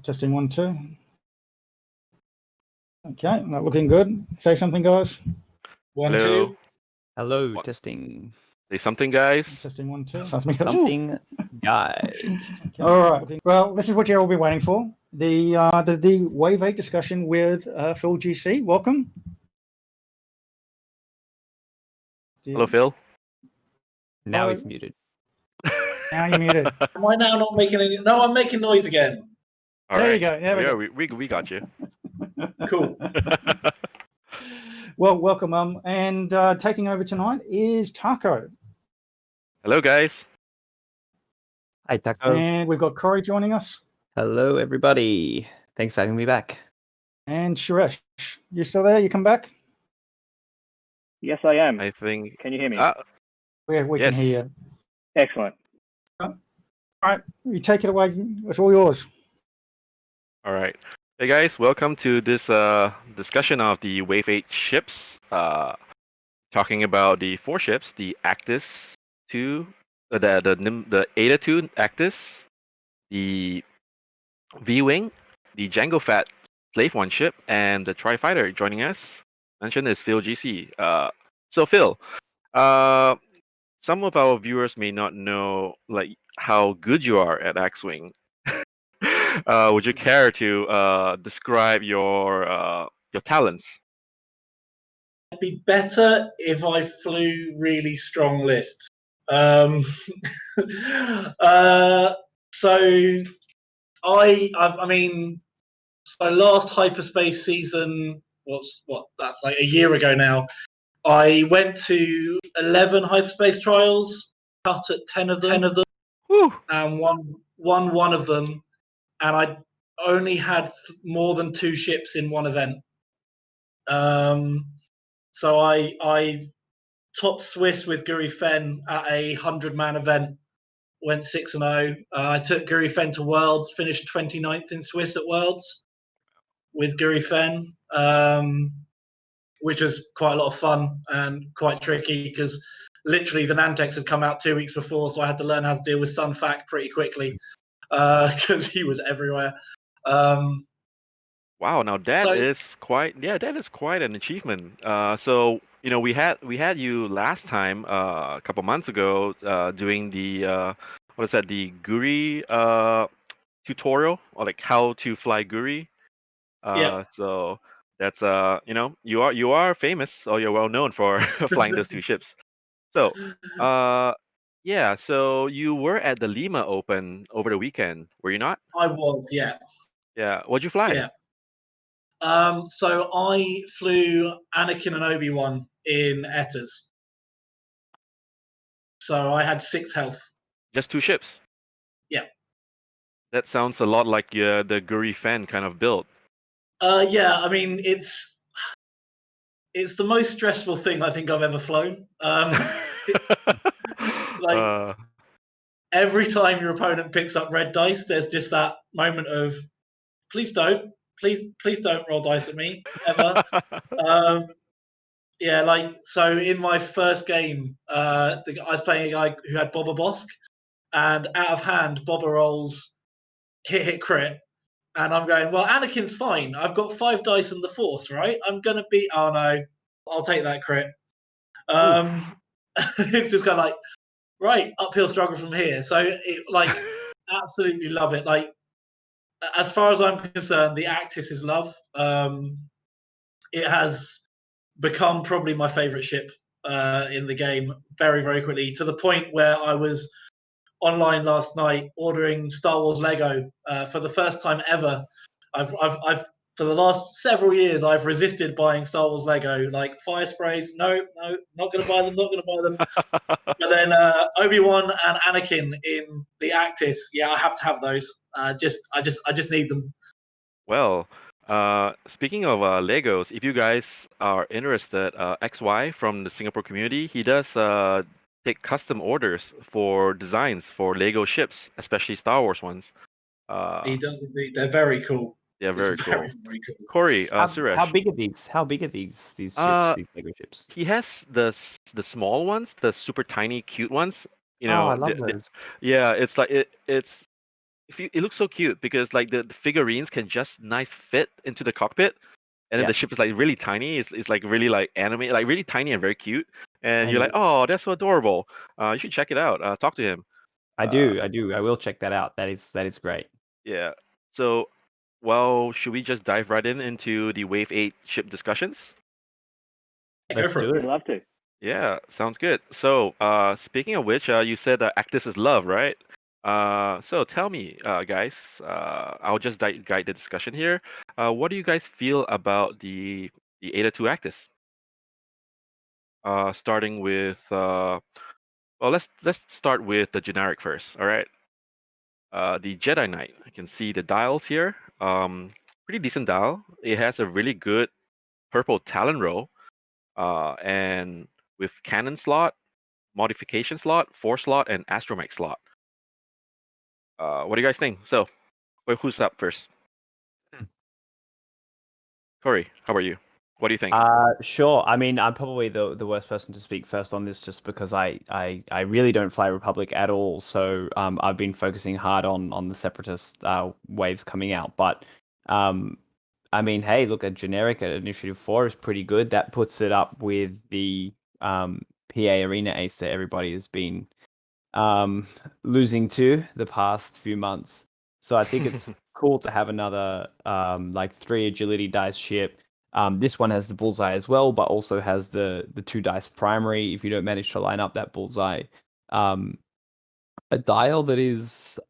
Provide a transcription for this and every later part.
Testing 1, 2. Okay, not looking good. Say something, guys. 1, Hello. 2. Hello, What? testing. Say something, guys. Testing 1, 2. Something, guy. Okay. All right. Well, this is what you've all been waiting for. The Wave 8 discussion with Phil GC. Welcome. Hello, Phil. Now Hello. he's muted. Now you're muted. Am I now not making any? No, I'm making noise again. All There right. you go. There we Yeah, we got you. Cool. Well, welcome. And taking over tonight is Taco. Hello, guys. Hi, Taco. And we've got Corey joining us. Hello, everybody. Thanks for having me back. And Suresh. You still there? You come back? Yes, I am. I think. Can you hear me? We Yes. can hear you. Excellent. All right. You take it away. It's all yours. All right. Hey, guys. Welcome to this discussion of the Wave 8 ships. Talking about the 4 ships: the Actis 2, the Ada 2 Actis, the V-Wing, the Jango Fett Slave 1 ship, and the Tri-Fighter. Joining us, mentioned, is Phil GC. So Phil, some of our viewers may not know how good you are at X-Wing. Would you care to describe your talents? It'd be better if I flew really strong lists. So last hyperspace season, that's like a year ago now. I went to 11 hyperspace trials, cut at 10 of them, Whew. and won one of them. And I only had more than 2 ships in one event. So I topped Swiss with Guri Fen at a 100-man event, went 6-0. I took Guri Fen to Worlds, finished 29th in Swiss at Worlds with Guri Fen, which was quite a lot of fun and quite tricky because literally the Nantex had come out 2 weeks before, so I had to learn how to deal with Sun Fac pretty quickly because he was everywhere. Wow, now that So- is quite an achievement. So we had you last time a couple months ago doing the what is that, the Guri tutorial, or like how to fly Guri. Yeah. So that's you are famous, or you're well known for flying those 2 ships. So yeah, so you were at the Lima Open over the weekend, were you not? I was, yeah. Yeah, what'd you fly? Yeah. So I flew Anakin and Obi-Wan in Etters. So I had 6 health. Just 2 ships? Yeah. That sounds a lot like the Guri Fen kind of build. Yeah, I mean it's the most stressful thing I think I've ever flown. Every time your opponent picks up red dice, there's just that moment of please don't roll dice at me ever. Yeah, so in my first game, I was playing a guy who had Boba Bosk, and out of hand, Boba rolls hit crit, and I'm going, well, Anakin's fine. I've got 5 dice in the Force, right? I'm gonna beat. Oh no, I'll take that crit. It's just kind of like, right, uphill struggle from here. So absolutely love it. Like, as far as I'm concerned, the Actis is love. It has become probably my favorite ship in the game very, very quickly, to the point where I was online last night ordering Star Wars Lego for the first time ever. I've for the last several years, I've resisted buying Star Wars Lego, like fire sprays. No, not going to buy them. Not going to buy them. But then Obi-Wan and Anakin in the Actis, yeah, I have to have those. I just need them. Well, speaking of Legos, if you guys are interested, XY from the Singapore community, he does take custom orders for designs for Lego ships, especially Star Wars ones. He does indeed. They're very cool. Yeah, very It's cool. very cool. Corey, How Suresh, big are these? How big are these ships? These Lego ships? he has the small ones, the super tiny, cute ones. Oh, I love those. Yeah, it's like it's it looks so cute because like the figurines can just nice fit into the cockpit, and then Yeah. the ship is like really tiny. It's like really like animated, like really tiny and very cute. And you're And- like, oh, that's so adorable. You should check it out. Talk to him. I do. I will check that out. That is great. Yeah. So, well, should we just dive right into the Wave 8 ship discussions? Go Let's for do it. I'd it. love to. Yeah, sounds good. So, speaking of which, you said Actus is love, right? So tell me, guys, I'll just guide the discussion here. What do you guys feel about the Ada 2 Actus? Starting with, well, let's start with the generic first. All right. The Jedi Knight. I can see the dials here. Pretty decent dial. It has a really good purple Talon row, and with cannon slot, modification slot, force slot, and astromech slot. What do you guys think? So, who's up first? Corey, how about you? What do you think? Sure. I mean, I'm probably the worst person to speak first on this, just because I really don't fly Republic at all. So I've been focusing hard on the Separatist waves coming out. But I mean, hey, look, a generic at Initiative 4 is pretty good. That puts it up with the PA Arena Ace that everybody has been losing to the past few months. So I think it's cool to have another like 3 agility dice ship. This one has the bullseye as well, but also has the 2 dice primary if you don't manage to line up that bullseye. A dial that is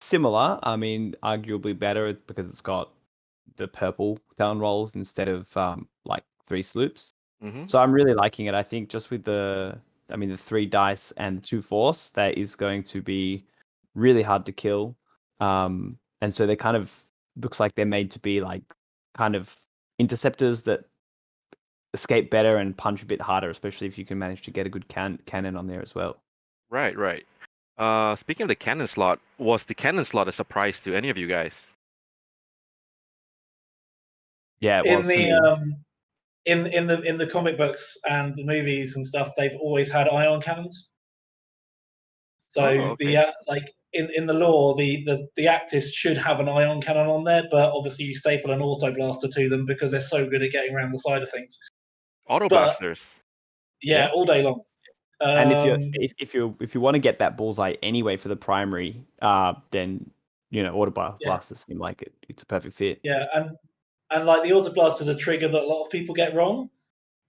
similar, I mean, arguably better because it's got the purple down rolls instead of like 3 sloops. Mm-hmm. So I'm really liking it. I think just with the 3 dice and the 2 force, that is going to be really hard to kill. And so they kind of looks like they're made to be like kind of interceptors that escape better and punch a bit harder, especially if you can manage to get a good cannon on there as well. Right, right. Speaking of the cannon slot, was the cannon slot a surprise to any of you guys? Yeah, it In was for me. the in the comic books and the movies and stuff, they've always had ion cannons. So okay. the like in the lore, the Actis should have an ion cannon on there, but obviously you staple an auto blaster to them because they're so good at getting around the side of things. Auto But blasters. yeah, Yeah. all day long. And if you want to get that bullseye anyway for the primary, then auto blasters seem like it's a perfect fit. Yeah, and like the auto blast is a trigger that a lot of people get wrong.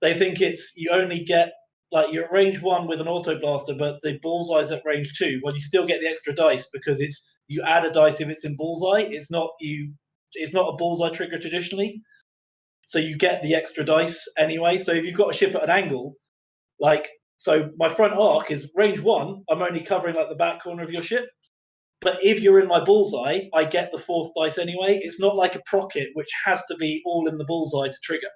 They think it's you only get like you're at range 1 with an auto blaster, but the bullseye's at range 2. Well, you still get the extra dice because it's you add a dice if it's in bullseye. It's not a bullseye trigger traditionally, so you get the extra dice anyway. So if you've got a ship at an angle, like so, my front arc is range 1. I'm only covering like the back corner of your ship. But if you're in my bullseye, I get the 4th dice anyway. It's not like a procket, which has to be all in the bullseye to trigger.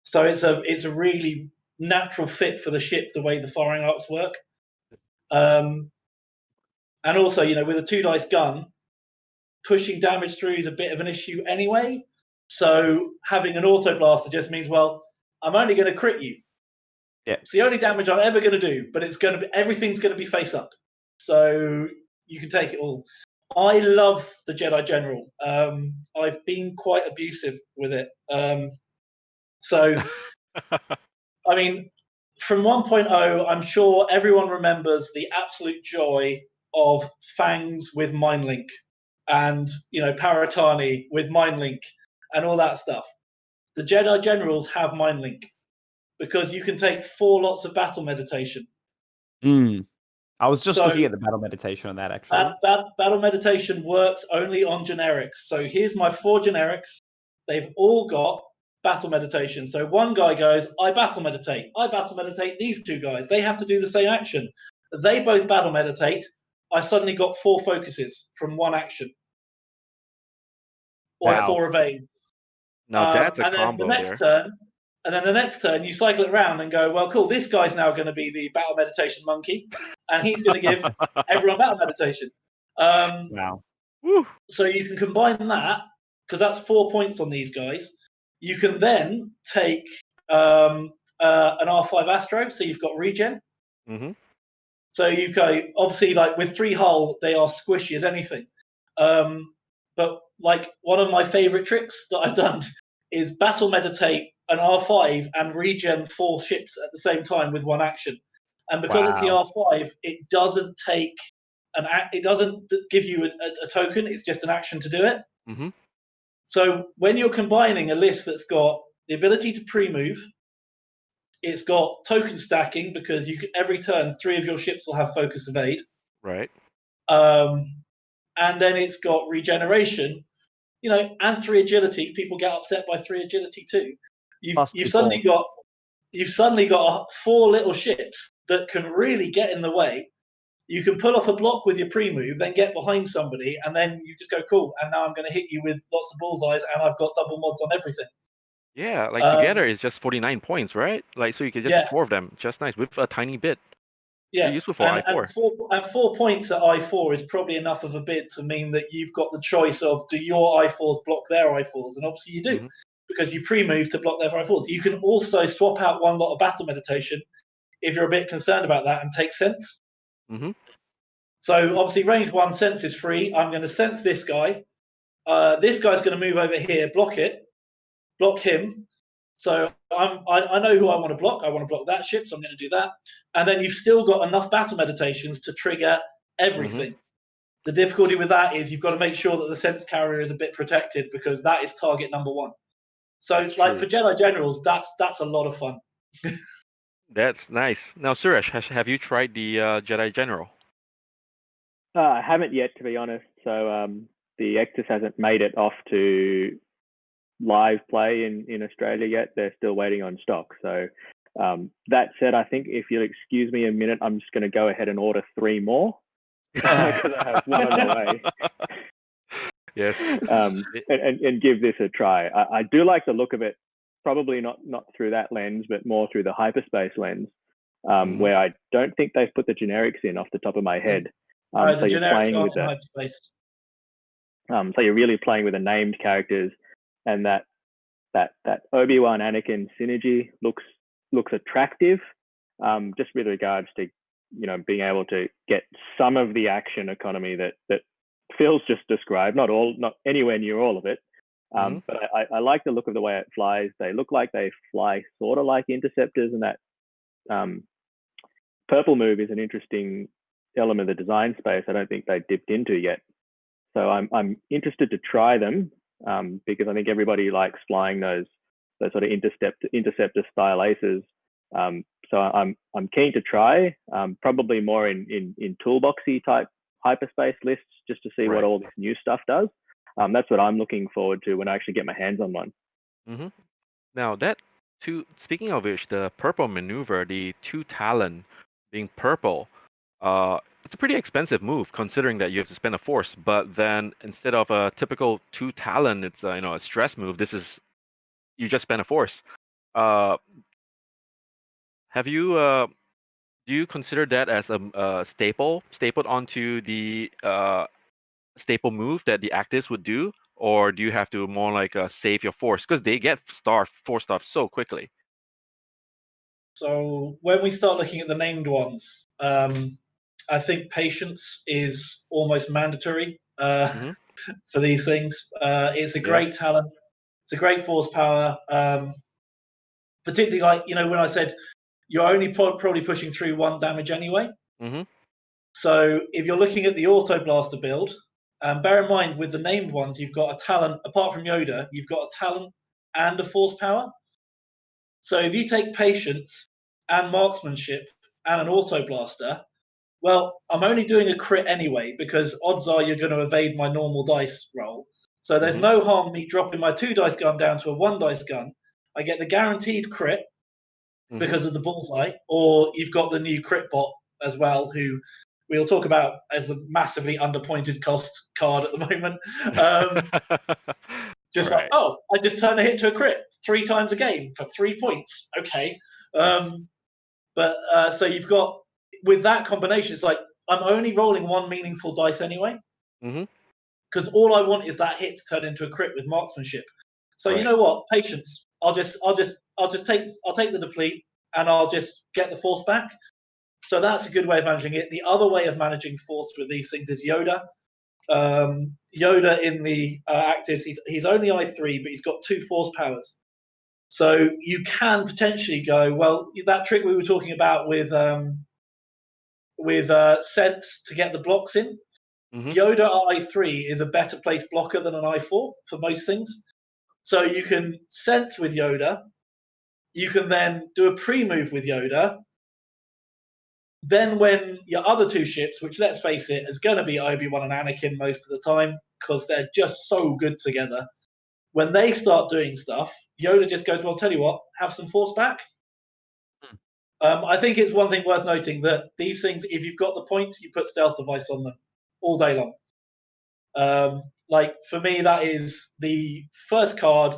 So it's a really natural fit for the ship, the way the firing arcs work. And also, with a 2 dice gun, pushing damage through is a bit of an issue anyway. So having an auto blaster just means, well, I'm only going to crit you. Yeah. It's the only damage I'm ever going to do, but everything's going to be face up. So you can take it all. I love the Jedi General. I've been quite abusive with it. So, I mean, from 1.0, I'm sure everyone remembers the absolute joy of Fangs with Mindlink and, Paratani with Mindlink and all that stuff. The Jedi Generals have Mindlink because you can take 4 lots of battle meditation. I was just So- looking at the battle meditation on that actually. Battle meditation works only on generics. So here's my 4 generics. They've all got battle meditation. So one guy goes, I battle meditate. I battle meditate these 2 guys. They have to do the same action. They both battle meditate. I suddenly got 4 focuses from 1 action. Or Wow. 4 evades. Now that's a and then combo the next turn, you cycle it around and go, well, cool, this guy's now going to be the battle meditation monkey, and he's going to give there. everyone battle meditation. Wow. Woo. So you can combine that, because that's 4 points on these guys. You can then take an R5 Astro, so you've got regen. Mm-hmm. So you go, obviously, like with 3 hull, they are squishy as anything. But like one of my favorite tricks that I've done is battle meditate an R5 and regen 4 ships at the same time with 1 action. And because it's the R5, it doesn't take it doesn't give you a token. It's just an action to do it. Mm-hmm. So when you're combining a list that's got the ability to pre-move, it's got token stacking because every turn 3 of your ships will have focus evade. Right. And then it's got regeneration, and 3 agility. People get upset by 3 agility too. You've suddenly got 4 little ships that can really get in the way. You can pull off a block with your pre-move, then get behind somebody, and then you just go, cool, and now I'm going to hit you with lots of bullseyes, and I've got double mods on everything. Yeah, like together it's just 49 points, right? Like, so you can just 4 of them, just nice, with a tiny bit. Yeah, useful for I4. And 4 points at I4 is probably enough of a bid to mean that you've got the choice of, do your I4s block their I4s? And obviously you do, because you pre-move to block their I4s. You can also swap out 1 lot of battle meditation if you're a bit concerned about that and take sense. Mm-hmm. So obviously range 1 sense is free. I'm going to sense this guy. This guy's going to move over here, block him. So I know who I want to block. I want to block that ship, so I'm going to do that. And then you've still got enough battle meditations to trigger everything. The difficulty with that is you've got to make sure that the sense carrier is a bit protected, because that is target number 1. So That's like true. for Jedi Generals, that's a lot of fun. That's nice. Now, Suresh, have you tried the Jedi General? I haven't yet, to be honest. So the Ectus hasn't made it off to live play in Australia yet. They're still waiting on stock. So that said, I think if you'll excuse me a minute, I'm just going to go ahead and order 3 more because I have 1 on the way. Yes. And give this a try. I do like the look of it, probably not through that lens, but more through the hyperspace lens, where I don't think they've put the generics in off the top of my head. The so you're generics playing aren't with in that. hyperspace. So you're really playing with the named characters, and that Obi-Wan Anakin synergy looks attractive, just with regards to being able to get some of the action economy that Phil's just described. Not anywhere near all of it, but I like the look of the way it flies. They look like they fly sort of like interceptors, and that purple move is an interesting element of the design space I don't think they dipped into yet. So I'm interested to try them, because I think everybody likes flying those sort of interceptor style aces. So I'm keen to try, probably more in toolboxy type hyperspace lists, just to see what all this new stuff does. That's what I'm looking forward to when I actually get my hands on one. Now speaking of which, the purple maneuver, the 2 Talon being purple, it's a pretty expensive move considering that you have to spend a force. But then instead of a typical 2 Talon, it's a stress move. This is, you just spend a force. Have you do you consider that as a stapled onto the staple move that the Actis would do, or do you have to more like save your force, because they get force stuff so quickly? So when we start looking at the named ones, I think patience is almost mandatory for these things. It's a great talent. It's a great force power. Particularly when I said you're only probably pushing through 1 damage anyway. So if you're looking at the Auto Blaster build, bear in mind with the named ones, you've got a talent, apart from Yoda, you've got a talent and a force power. So if you take patience and marksmanship and an Auto Blaster, well, I'm only doing a crit anyway, because odds are you're going to evade my normal dice roll. So there's no harm me dropping my 2 dice gun down to a 1 dice gun. I get the guaranteed crit because of the bullseye, or you've got the new crit bot as well, who we'll talk about as a massively underpointed cost card at the moment. Like, oh, I just turn a hit to a crit 3 times a game for 3 points. Okay. But so you've got, with that combination, it's like I'm only rolling 1 meaningful dice anyway, because all I want is that hit to turn into a crit with marksmanship. So you know what? Patience. I'll take the deplete, and I'll just get the force back. So that's a good way of managing it. The other way of managing force with these things is Yoda. Yoda in the Actis, he's only I3, but he's got 2 force powers. So you can potentially go, well, that trick we were talking about with Sense to get the blocks in. Mhm. Yoda I3 is a better placed blocker than an I4 for most things. So you can Sense with Yoda. You can then do a pre-move with Yoda. Then when your other 2 ships, which let's face it, is going to be Obi-Wan and Anakin most of the time because they're just so good together. When they start doing stuff, Yoda just goes, well, tell you what, have some force back. I think it's one thing worth noting that these things, if you've got the points, you put stealth device on them all day long. Like for me, that is the first card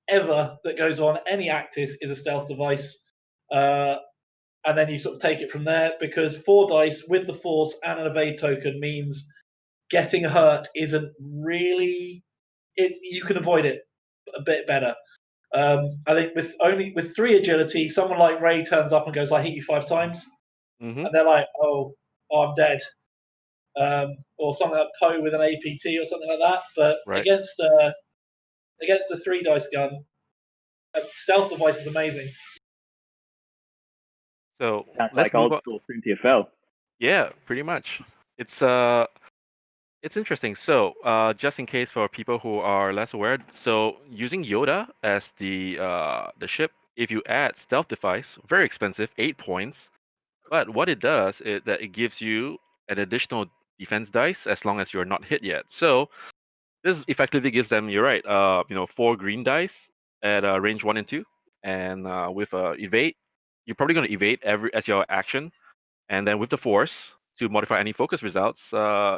ever that goes on any Actis is a stealth device. And then you sort of take it from there because 4 dice with the force and an evade token means getting hurt isn't really, you can avoid it a bit better. I think with 3 agility, someone like Ray turns up and goes, I hit you 5 times. Mhm. And they're like, oh, I'm dead. Or something like Poe with an APT or something like that. But Right. against the 3 dice gun, stealth device is amazing. So Sounds let's like move old on. school Cynthia Fell. Yeah, pretty much. It's interesting. So, just in case for people who are less aware, so using Yoda as the ship, if you add stealth device, very expensive, 8 points. But what it does is that it gives you an additional defense dice as long as you're not hit yet. So this effectively gives them, you're right, 4 green dice at range 1 and 2, and with evade, you're probably going to evade every as your action, and then with the force to modify any focus results,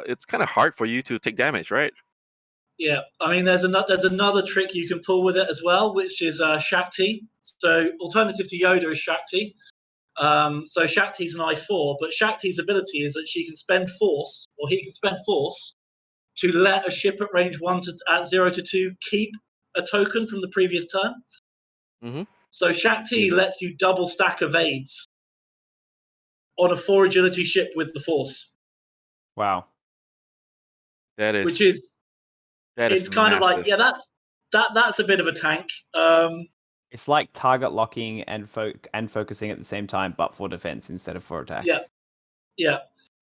it's kind of hard for you to take damage, right? Yeah, I mean, there's another trick you can pull with it as well, which is Shakti. So alternative to Yoda is Shakti. So Shakti's an I4, but Shakti's ability is that she can spend force, or he can spend force, to let a ship at range 1 at 0 to 2 keep a token from the previous turn. Mm-hmm. So Shakti Yeah. lets you double stack evades on a 4 agility ship with the force. Wow. That is Which is it's kind of like, massive. yeah, that's a bit of a tank. It's like target locking and focusing at the same time, but for defense instead of for attack. Yeah.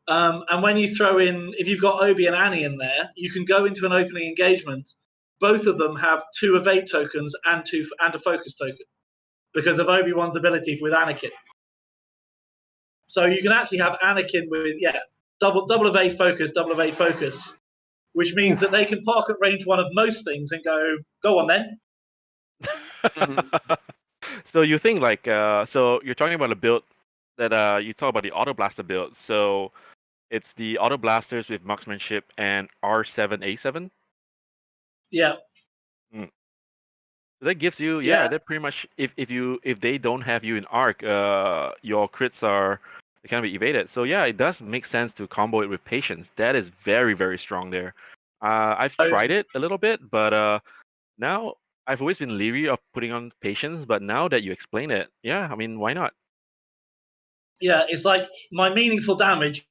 And when you throw in, if you've got Obi and Annie in there, you can go into an opening engagement. Both of them have 2 evade tokens and a focus token because of Obi-Wan's ability with Anakin. So you can actually have Anakin with double evade focus, which means that they can park at range 1 of most things and go on then. So you think like so you're talking about a build that you talk about the auto blaster build. So it's the auto blasters with marksmanship and R7A7. Yeah. So that gives you Yeah. that pretty much if they don't have you in arc, your crits they can be evaded. So yeah, it does make sense to combo it with patience. That is very, very strong there. I've tried it a little bit, but now I've always been leery of putting on patience, but now that you explain it, yeah, I mean, why not? Yeah, it's like my meaningful damage.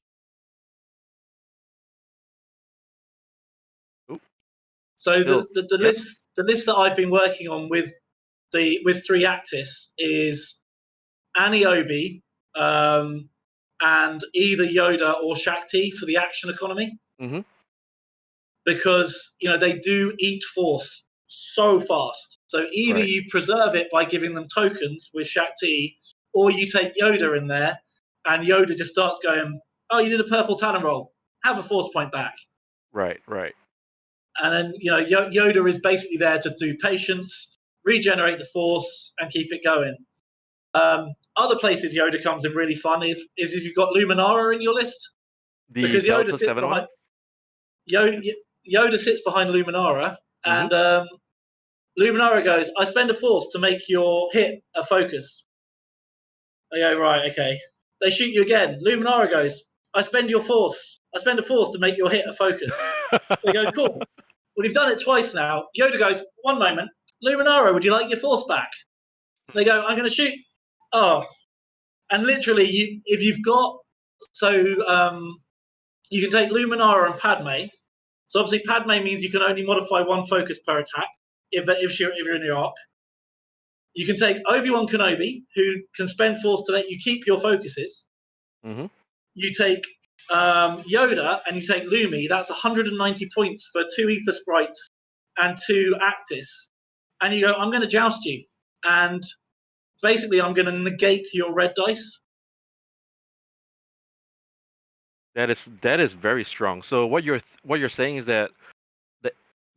Oop. So Still, the yep. list that I've been working on with 3 Actis is Annie Obi, and either Yoda or Shakti for the action economy. Mm-hmm. Because they do eat force so fast. So either Right. you preserve it by giving them tokens with Shakti, or you take Yoda in there, and Yoda just starts going, "Oh, you did a purple talon roll. Have a force point back." Right. And then Yoda is basically there to do patience, regenerate the force, and keep it going. Other places Yoda comes in really fun is if you've got Luminara in your list, The because Delta 7 one? Yoda sits behind Luminara, Mhm. and Luminara goes, I spend a force to make your hit a focus. They go, right, okay. They shoot you again. Luminara goes, I spend a force to make your hit a focus. They go, cool. Well, you've done it twice now. Yoda goes, one moment. Luminara, would you like your force back? They go, I'm going to shoot. Oh. And literally, if you've got you can take Luminara and Padme. So obviously, Padme means you can only modify one focus per attack if you're in your arc. You can take Obi-Wan Kenobi, who can spend force to let you keep your focuses. Mm-hmm. You take Yoda and you take Lumi. That's 190 points for 2 Ether Sprites and 2 Actis. And you go, I'm going to joust you. And basically, I'm going to negate your red dice. That is very strong. So what you're saying is that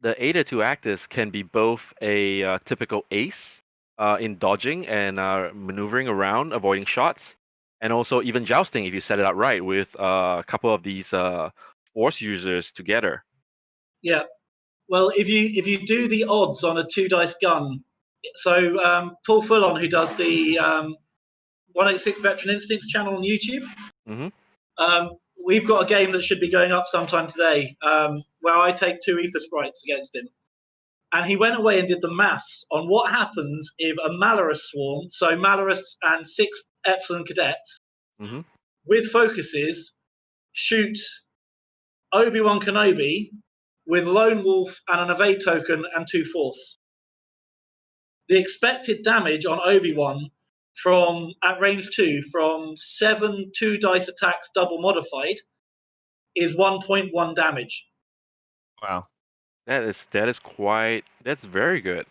the Ada 2 Actus can be both a typical ace in dodging and maneuvering around, avoiding shots, and also even jousting if you set it up right with a couple of these force users together. Yeah. Well, if you do the odds on a 2 dice gun, so Paul Fullon, who does the 186 Veteran Instincts channel on YouTube, Mm-hmm. we've got a game that should be going up sometime today where I take 2 Ether Sprites against him. And he went away and did the maths on what happens if a Malarus swarm, so Malarus and 6 Epsilon cadets, Mm-hmm. with focuses, shoot Obi-Wan Kenobi with Lone Wolf and an evade token and 2 force. The expected damage on Obi-Wan at range 2 from 7 2 dice attacks double modified is 1.1 damage. Wow. That's very good.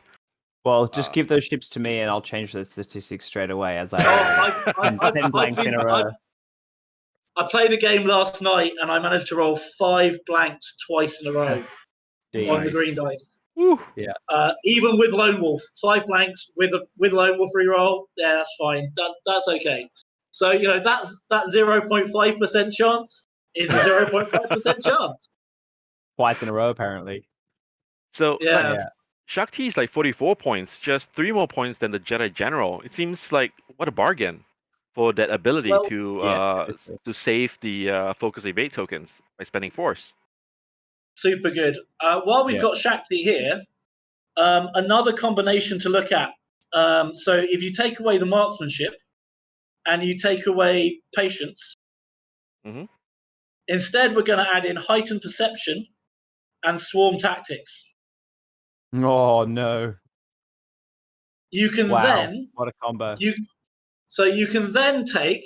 Well, just Uh, give those ships to me, and I'll change those statistics straight away. As I I 10 blanks in a row. I played a game last night and I managed to roll 5 blanks twice in a row on the Jeez. green dice. Whew. Even with Lone Wolf, 5 blanks with Lone Wolf reroll, yeah, that's fine. That's okay. So that 0.5% chance is a 0.5% chance. Twice in a row, apparently. So Yeah. Yeah. Shakti is like 44 points, just 3 more points than the Jedi General. It seems like what a bargain for that ability Well, to save the focus evade tokens by spending force. Super good. While we've got Shakti here, another combination to look at. So if you take away the marksmanship and you take away patience, Mhm. instead we're going to add in heightened perception and swarm tactics. Oh no! You can Wow, then what a combo! you can then take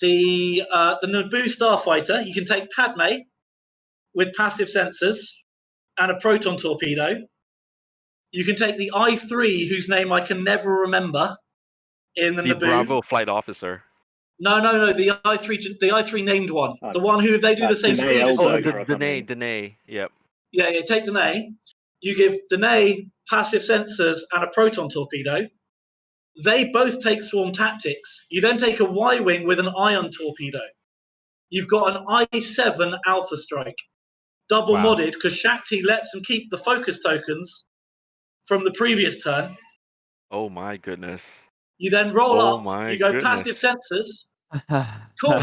the Naboo Starfighter. You can take Padme with passive sensors and a proton torpedo. You can take the I3, whose name I can never remember in the The Naboo. Bravo flight officer. No, the I3 named one. The one who they do the same speed as Danae you. Eldar. Danae. Yep. Yeah, take Danae. You give Danae passive sensors and a proton torpedo. They both take swarm tactics. You then take a Y-wing with an ion torpedo. You've got an I7 Alpha Strike. Double Wow. modded because Shakti lets them keep the focus tokens from the previous turn. Oh my goodness. You then roll Oh up. my You go goodness. passive sensors. Cool. You're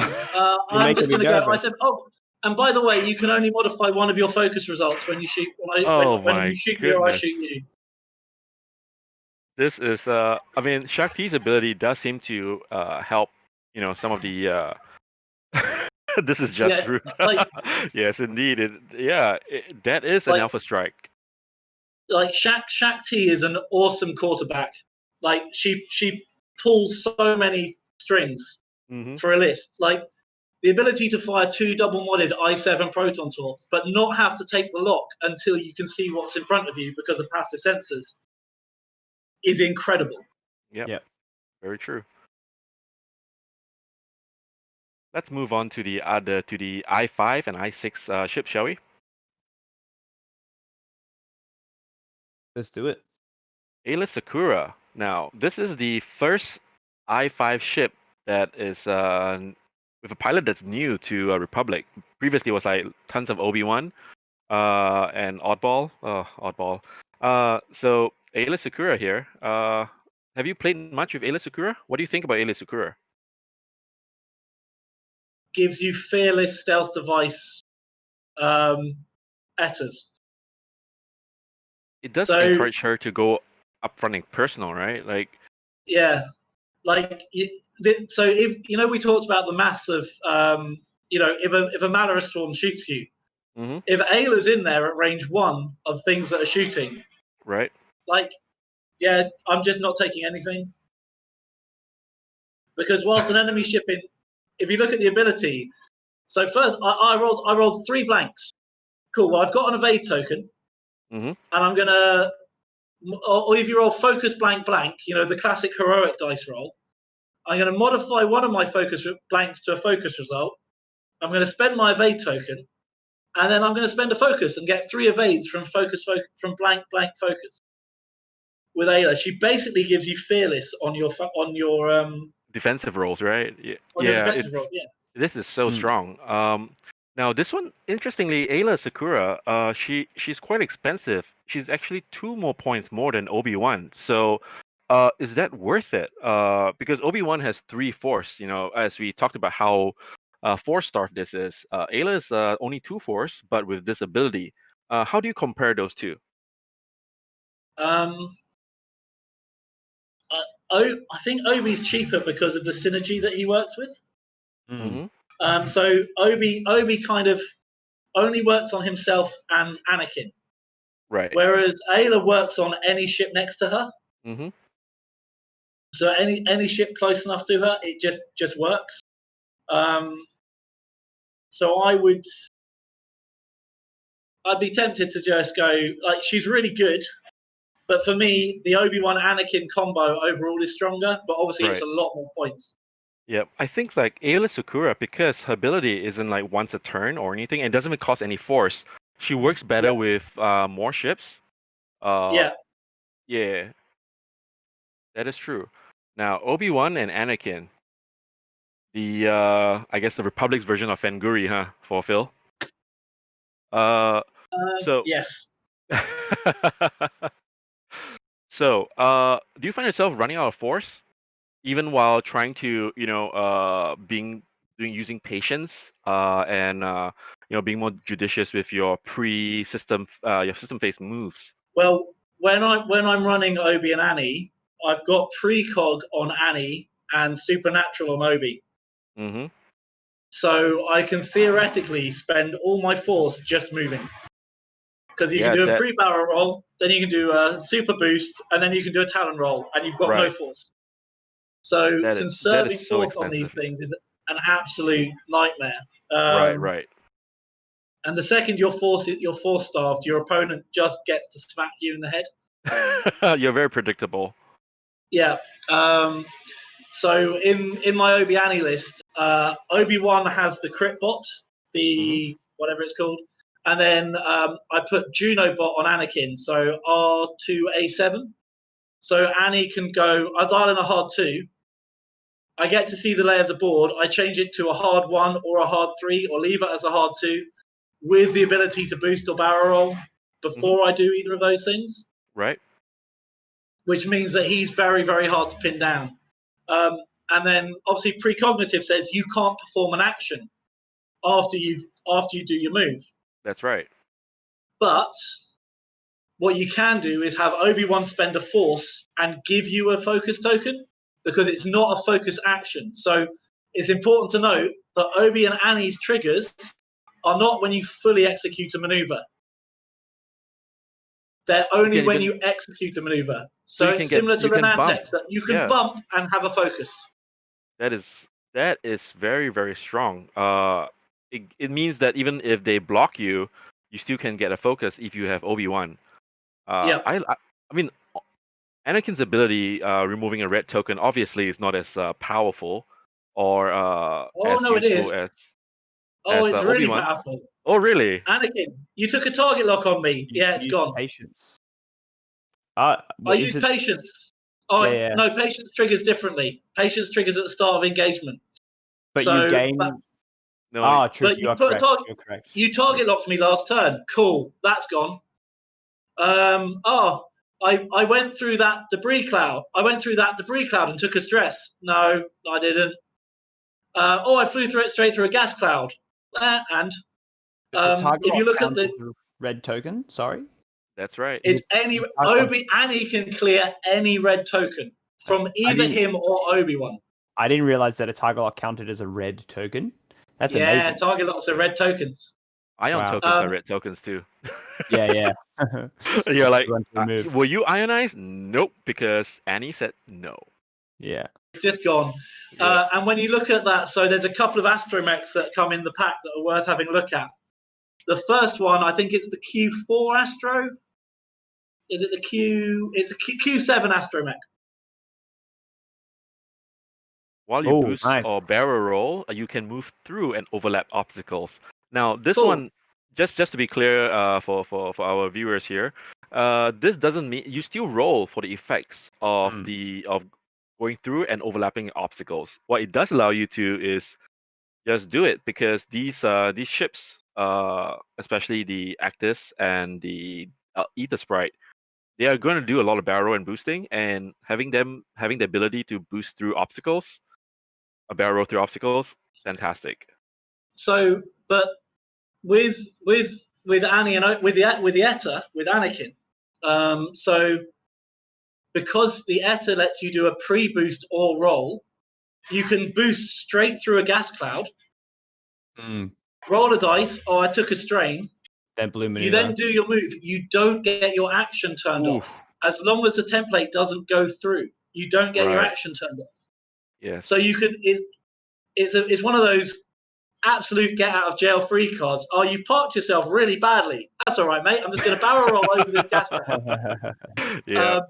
I'm just making going me to go. I nervous. said, oh, and by the way, you can only modify one of your focus results when you shoot. Oh When my you shoot me or I goodness. shoot you. This is I mean Shakti's ability does seem to help, some of the this is just Yeah, rude. like- Yes, indeed. That is an Like- Alpha Strike. Like Shakti is an awesome quarterback. Like she pulls so many strings Mhm. for a list. Like the ability to fire 2 double modded I7 proton torps, but not have to take the lock until you can see what's in front of you because of passive sensors, is incredible. Yep. Very true. Let's move on to the I5 and I6 ships, shall we? Let's do it. Aayla Secura. Now, this is the first I5 ship that is with a pilot that's new to Republic. Previously, it was like tons of Obi-Wan and Oddball. Oddball. So Aayla Secura here. Have you played much with Aayla Secura? What do you think about Aayla Secura? Gives you fearless stealth device etters. It does So- encourage her to go up front and personal, right? Like, Yeah. So if we talked about the maths of if a Malorus Swarm shoots you, Mhm. if Ayla's in there at range 1 of things that are shooting, Right. I'm just not taking anything. Because whilst an enemy ship if you look at the ability, so first I rolled 3 blanks. Cool. Well, I've got an evade token, Mhm. and I'm gonna, or if you roll focus blank blank, the classic heroic dice roll, I'm gonna modify one of my focus blanks to a focus result. I'm gonna spend my evade token, and then I'm gonna spend a focus and get 3 evades from from blank blank focus. With Ayla, she basically gives you fearless on your Defensive rolls, right? Yeah. on your Yeah. defensive roll. Yeah. This is so Mm. strong. Now this one, interestingly, Ayla Sakura, she's quite expensive. She's actually 2 more points more than Obi-Wan. So, is that worth it? Because Obi-Wan has 3 force. As we talked about how 4-star this is. Ayla is only 2 force, but with this ability. How do you compare those two? I think Obi's cheaper because of the synergy that he works with. Mm. Mm-hmm. So Obi kind of only works on himself and Anakin, Right. whereas Ayla works on any ship next to her. Mm-hmm. So any ship close enough to her, it just works. So I'd be tempted to just go she's really good, but for me the Obi-Wan Anakin combo overall is stronger. But obviously it's Right. a lot more points. Yeah, I think Ayla Sakura, because her ability isn't once a turn or anything, and doesn't even cost any force. She works better with more ships. Yeah. Yeah, that is true. Now Obi-Wan and Anakin, I guess the Republic's version of Fenguri, huh, for Phil. So Yes. so do you find yourself running out of force, even while trying to using patience and being more judicious with your your system phase moves? Well, when I'm running Obi and Annie, I've got precog on Annie and supernatural on Obi, Mm-hmm. so I can theoretically spend all my force just moving. Because you Yeah, can do a that pre-barrel roll, then you can do a super boost, and then you can do a talon roll, and you've got no right. force. So That is conserving so force on these expensive. things is an absolute nightmare. Right. And the second you're force starved, your opponent just gets to smack you in the head. You're very predictable. Yeah. So in my Obi Annie list, Obi-Wan has the crit bot, whatever it's called, and then I put Juno bot on Anakin, so R2A7. So Annie can go. I dial in a hard 2. I get to see the lay of the board. I change it to a hard 1 or a hard 3, or leave it as a hard 2, with the ability to boost or barrel roll before I do either of those things. Right. Which means that he's very, very hard to pin down. And then obviously precognitive says you can't perform an action after you do your move. That's right. But what you can do is have Obi-Wan spend a force and give you a focus token, because it's not a focus action. So it's important to note that Obi and Annie's triggers are not when you fully execute a maneuver. They're only when you execute a maneuver. So it's similar to the Nantex, that you can bump and have a focus. That is very, very strong. It means that even if they block you, you still can get a focus if you have Obi-Wan. Yeah. I mean, Anakin's ability, removing a red token, obviously is not as powerful or as no, it is. useful as It's really Obi-Wan. powerful. Oh, really? Anakin, you took a target lock on me. Yeah, it's gone. Patience. I use patience. Yeah. No, patience triggers differently. Patience triggers at the start of engagement. But you gain. No, true. But You are correct. You're correct. You target locked me last turn. Cool, that's gone. I went through that debris cloud. And took a stress. No, I didn't. I flew through it straight through a gas cloud. And if you look at the red token, sorry. That's right. It's Annie can clear any red token. from either didn't- him or Obi-Wan. I didn't realize that a Tiger Lock counted as a red token. That's Yeah, amazing. target locks are red tokens. Ion Wow. tokens are red tokens too. Yeah. You're like, Everyone to remove. will you ionize? Nope, because Annie said no. Yeah. It's just gone. Yeah. And when you look at that, so there's a couple of astromechs that come in the pack that are worth having a look at. The first one, I think it's the Q4 Astro. Is it the Q? It's a Q7 astromech. While you Oh, boost nice. or barrel roll, you can move through and overlap obstacles. Now, this Cool. one, just to be clear, for our viewers here, this doesn't mean you still roll for the effects of of going through and overlapping obstacles. What it does allow you to is just do it, because these ships, especially the Actis and the Ether Sprite, they are going to do a lot of barrel and boosting, and having the ability to boost through obstacles, a barrel through obstacles, fantastic. So, but with Annie and with the Etta with Anakin, so because the Etta lets you do a pre-boost or roll, you can boost straight through a gas cloud, roll a dice. Oh, I took a strain. Then blue maneuver. You then do your move. You don't get your action turned off as long as the template doesn't go through. You don't get your Right. action turned off. Yes. So you can. It's one of those absolute get out of jail free cards. Oh, you parked yourself really badly. That's all right, mate. I'm just going to barrel roll over this gas cloud. Yeah.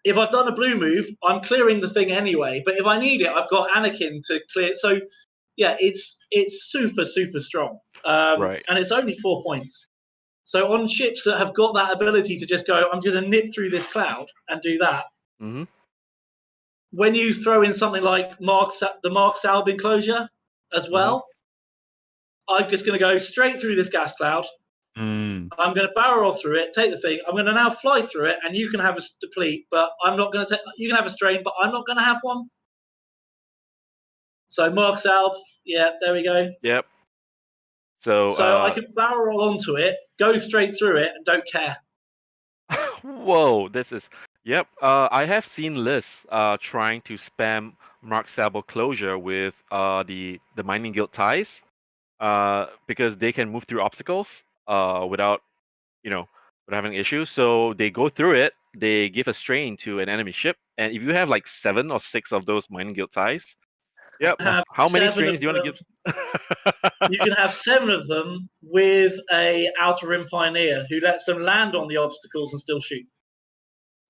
If I've done a blue move, I'm clearing the thing anyway. But if I need it, I've got Anakin to clear. So, yeah, it's super strong, Right. and it's only 4 points. So on ships that have got that ability to just go, I'm going to nip through this cloud and do that. Mm-hmm. When you throw in something like the Mark Salb enclosure as well, I'm just going to go straight through this gas cloud. I'm going to barrel roll through it, take the thing. I'm going to now fly through it, and you can have a deplete, but I'm not going to take. You can have a strain, but I'm not going to have one. So Mark Salb, yeah, there we go. Yep. So I can barrel roll onto it, go straight through it, and don't care. whoa, this is. Yep. I have seen lists trying to spam Mark Sabo closure with the mining guild ties, because they can move through obstacles without without having issues. So they go through it. They give a strain to an enemy ship, and if you have like 7 or 6 of those mining guild ties, yep. Have How many 7 strains of do you want to them. give? You can have 7 of them with a Outer Rim Pioneer who lets them land on the obstacles and still shoot.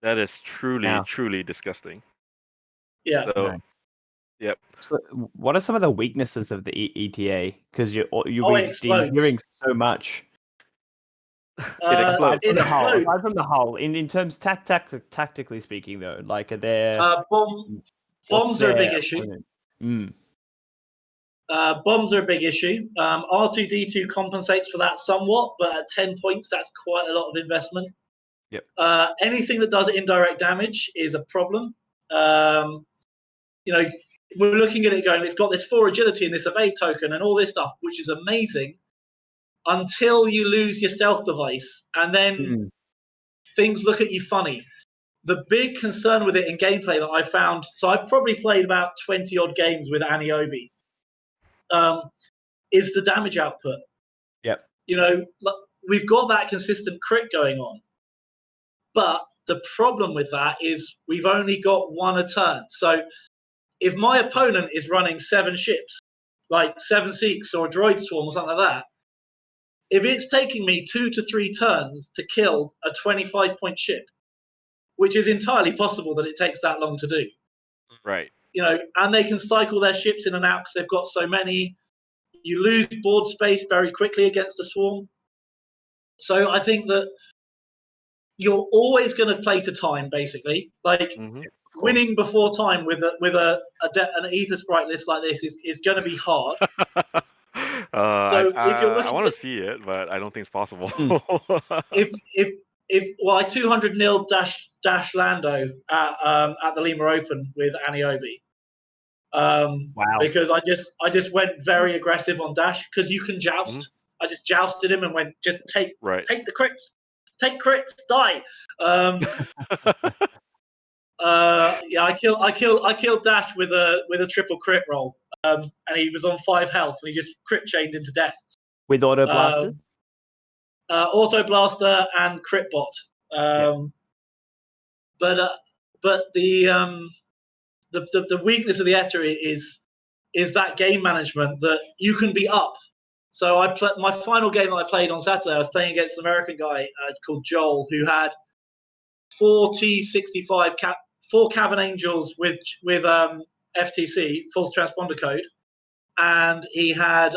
That is truly, Yeah. truly disgusting. Yeah. So, Nice. yep. So what are some of the weaknesses of the ETA? Because you've it been explodes. hearing so much. It explodes. It explodes. Aside from the hull, in terms tactically speaking, though, like are there Bombs are a big issue. Bombs are a big issue. R2D2 compensates for that somewhat, but at 10 points, that's quite a lot of investment. Yep. Anything that does indirect damage is a problem. We're looking at it going, it's got this 4 agility and this evade token and all this stuff, which is amazing, until you lose your stealth device, and then things look at you funny. The big concern with it in gameplay that I found, so I've probably played about 20 odd games with Aniobi, is the damage output. Yep. We've got that consistent crit going on, but the problem with that is we've only got 1 a turn. So if my opponent is running 7 ships, like 7 Seeks or a Droid Swarm or something like that, if it's taking me 2 to 3 turns to kill a 25-point ship, which is entirely possible that it takes that long to do. Right. And they can cycle their ships in and out because they've got so many. You lose board space very quickly against a swarm. So I think that you're always going to play to time, basically. Like winning before time with an Ether Sprite list like this is going to be hard. If you're looking, I want to see it, but I don't think it's possible. I 200 nil dash Lando at the Lima Open with Aniobi. Wow. Because I just went very aggressive on dash because you can joust. I just jousted him and went, just take the crits, die. Yeah, I killed Dash with a triple crit roll, and he was on 5 health, and he just crit chained into death. With auto blasters? Auto blaster and crit bot. But the weakness of the Etta is that game management that you can be up. So my final game that I played on Saturday, I was playing against an American guy called Joel, who had 4 T65 4 Cavern Angels with FTC, false transponder code, and he had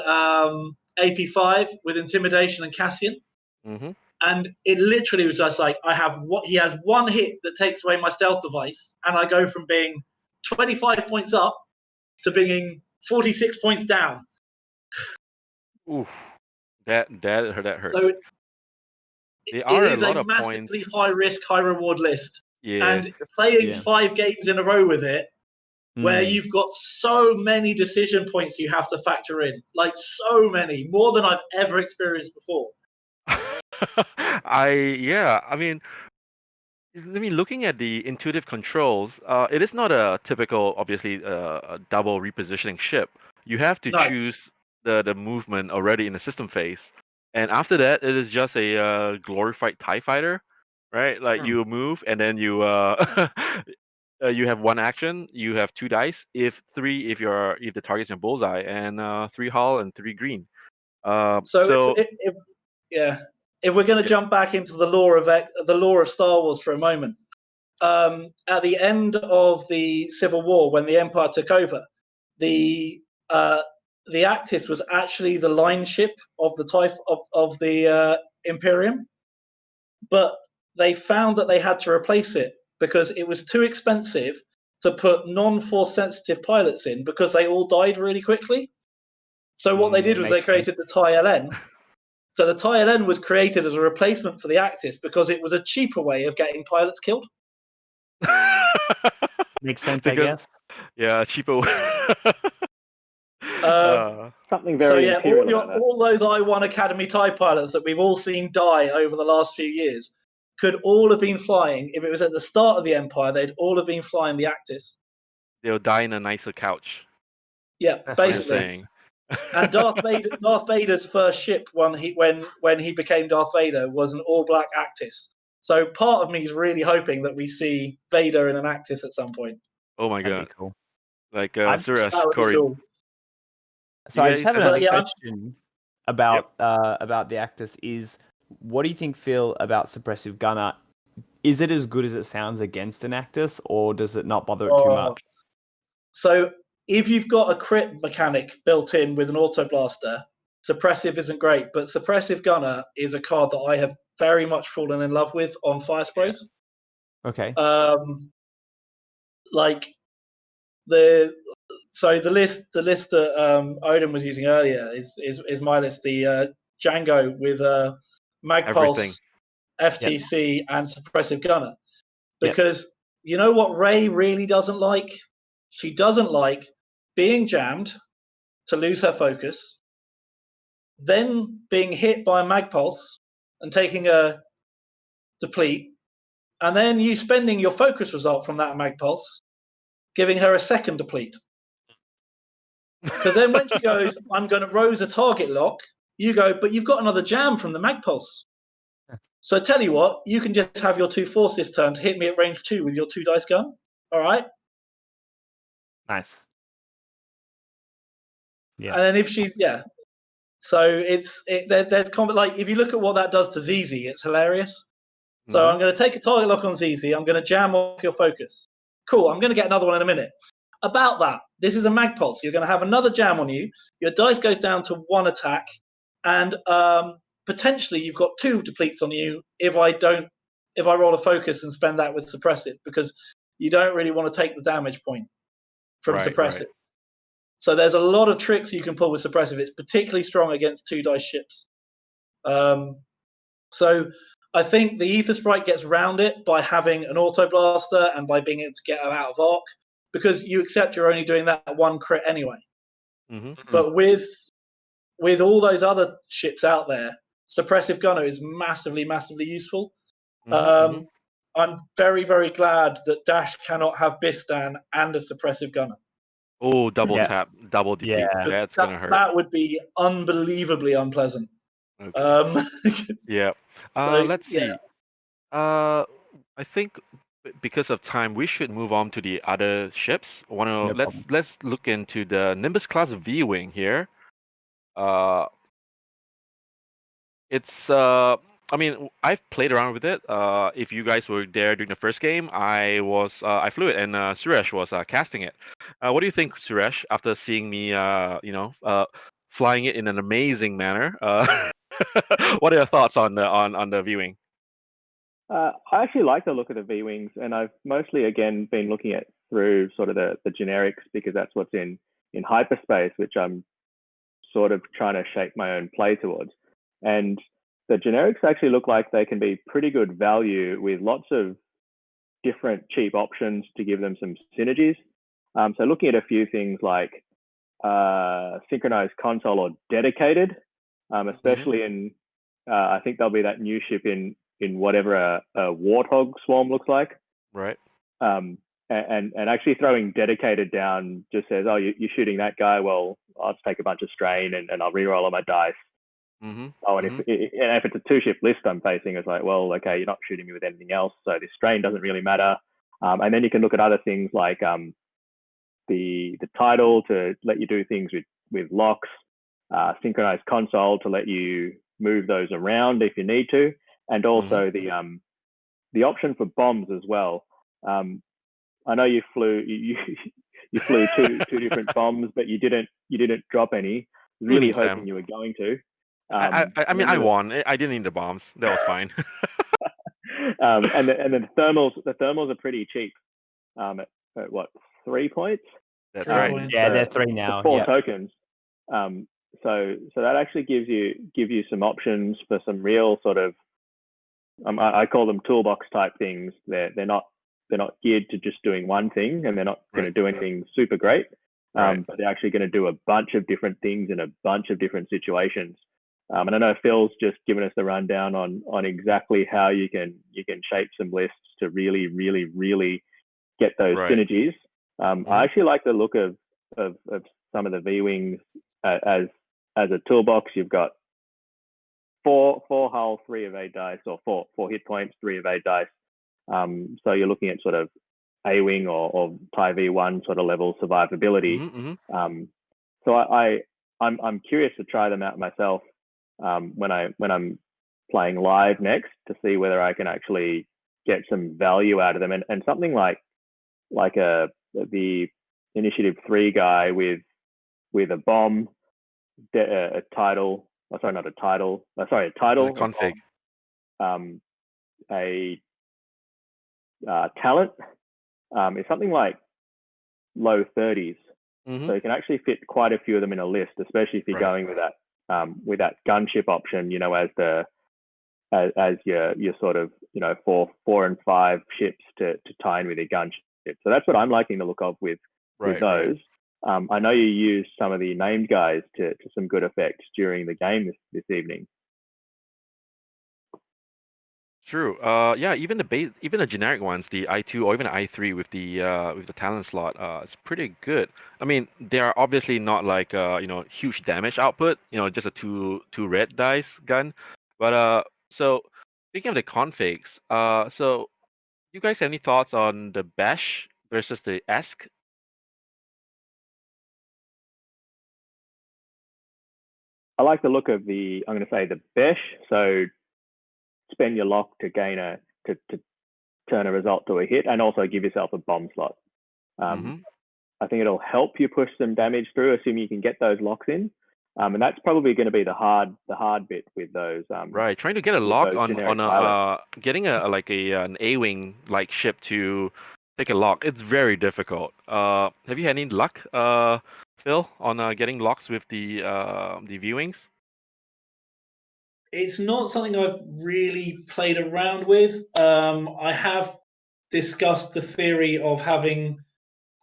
AP5 with Intimidation and Cassian. Mm-hmm. And it literally was just like, he has one hit that takes away my stealth device, and I go from being 25 points up to being 46 points down. Oof, that hurts. So There it are is a lot a of massively points. high risk, high reward list. Yeah. And playing Yeah. 5 games in a row with it, where Mm. you've got so many decision points you have to factor in, like so many, more than I've ever experienced before. I mean, looking at the intuitive controls, it is not a typical, obviously, a double repositioning ship. You have to No. choose the movement already in the system phase, and after that, it is just a glorified TIE fighter, right? Like Hmm. you move, and then you you have 1 action. You have 2 dice. If the target's in bullseye, and 3 hull and 3 green. So if we're going to jump back into the lore of Star Wars for a moment, at the end of the Civil War, when the Empire took over, the Actis was actually the line ship of the type of the Imperium, but they found that they had to replace it because it was too expensive to put non-force sensitive pilots in because they all died really quickly. So what they did was they Makes sense. created the TIE LN. So the TIE LN was created as a replacement for the Actis because it was a cheaper way of getting pilots killed. Makes sense, I Because- guess. Yeah, cheaper. Something So very yeah, imperial about that. all those I-1 Academy TIE pilots that we've all seen die over the last few years could all have been flying. If it was at the start of the Empire, they'd all have been flying the Actis. They'll die in a nicer couch. Yeah, That's what you're basically. saying. And Darth Vader's first ship when he became Darth Vader was an all-black Actis. So part of me is really hoping that we see Vader in an Actis at some point. Oh my That'd god! be cool. Like I'm- Suresh, That would be Corey. cool. So You I just guys have have- another But yeah, question about the Actus. Is what do you think, Phil, about Suppressive Gunner? Is it as good as it sounds against an Actus, or does it not bother it too Oh. much? So if you've got a crit mechanic built in with an auto blaster, suppressive isn't great, but suppressive gunner is a card that I have very much fallen in love with on fire sprays. Okay. Like the list that Odin was using earlier is my list. The Django with Everything. Magpulse, FTC, and suppressive gunner. Because you know what Rey really doesn't like? She doesn't like being jammed to lose her focus, then being hit by a Magpulse and taking a deplete, and then you spending your focus result from that Magpulse, giving her a second deplete. Because then when she goes, I'm going to rose a target lock, you go, but you've got another jam from the Magpulse. So tell you what, you can just have your 2 force this turn to hit me at range 2 with your 2 dice gun. All right. Nice. Yeah. And then if she, so there's combat, like if you look at what that does to ZZ, it's hilarious. So I'm going to take a target lock on ZZ. I'm going to jam off your focus. Cool. I'm going to get another one in a minute. About that, this is a Magpulse. You're going to have another jam on you. Your dice goes down to 1 attack, and potentially you've got 2 depletes on you if I roll a focus and spend that with suppressive, because you don't really want to take the damage point from Right, suppressive. right. So there's a lot of tricks you can pull with suppressive. It's particularly strong against 2 dice ships. So I think the Ether Sprite gets around it by having an auto blaster and by being able to get her out of arc, because you accept you're only doing that 1 crit anyway. Mm-hmm. But with all those other ships out there, suppressive gunner is massively, massively useful. I'm very, very glad that Dash cannot have Bistan and a suppressive gunner. Oh, double Yeah. tap, double defeat. Yeah. That's that, gonna hurt. that would be unbelievably unpleasant. Okay. Yeah. So, Let's see. I think because of time, we should move on to the other ships. No Let's look into the Nimbus class V-wing here. It's I mean, I've played around with it. If you guys were there during the first game, I flew it, and Suresh was casting it. What do you think, Suresh? After seeing me, flying it in an amazing manner, what are your thoughts on the viewing? I actually like the look of the V-Wings, and I've mostly, again, been looking at through sort of the generics because that's what's in hyperspace, which I'm sort of trying to shape my own play towards. And the generics actually look like they can be pretty good value with lots of different cheap options to give them some synergies. So looking at a few things like synchronized console or dedicated, especially in, I think there'll be that new ship in whatever a Warthog swarm looks like. Right. And actually throwing dedicated down just says, oh, you're shooting that guy. Well, I'll just take a bunch of strain and I'll reroll all my dice. Oh, and if it's a 2-ship list I'm facing, it's like, well, okay, you're not shooting me with anything else, so this strain doesn't really matter. And then you can look at other things like the title to let you do things with locks, synchronized console to let you move those around if you need to, and also the option for bombs as well. I know you flew you flew two different bombs, but you didn't drop any. Really hoping them. you were going to. I mean, I won. I didn't need the bombs. That was fine. And then the thermals are pretty cheap. At what, 3 points? That's 3 right. points. Yeah, So they're 3 now. 4 Yeah. tokens. So that actually gives you some options for some real sort of I call them toolbox type things. They're not geared to just doing one thing, and they're not going to do anything super great. But they're actually going to do a bunch of different things in a bunch of different situations. And I know Phil's just given us the rundown on exactly how you can shape some lists to really, really, really get those synergies. I actually like the look of some of the V-Wings as a toolbox. You've got four hull, 3 evade dice, or four hit points, 3 evade dice. So you're looking at sort of A-Wing or TIE V1 sort of level survivability. So I'm curious to try them out myself when I'm playing live next to see whether I can actually get some value out of them. And something like the Initiative 3 guy with a bomb, a title. Oh, sorry, not a title. Sorry, a title. A config. A talent is something like low 30s. So you can actually fit quite a few of them in a list, especially if you're going with that gunship option. You know, as your sort of 4 and 5 ships to tie in with your gunship. So that's what I'm liking the look of with those. I know you used some of the named guys to some good effect during the game this evening. True. Yeah. Even the generic ones, the I2 or even the I3 with the talent slot, it's pretty good. I mean, they are obviously not like huge damage output. Just a two red dice gun. But so speaking of the configs, so you guys have any thoughts on the Bash versus the ESC? I like the look of I'm going to say the Besh. So spend your lock to gain to turn a result to a hit, and also give yourself a bomb slot. I think it'll help you push some damage through, assuming you can get those locks in. And that's probably going to be the hard bit with those. Right, trying to get a lock on getting an A-wing like ship to take a lock. It's very difficult. Have you had any luck, Phil, on getting locks with the V-wings? It's not something I've really played around with. I have discussed the theory of having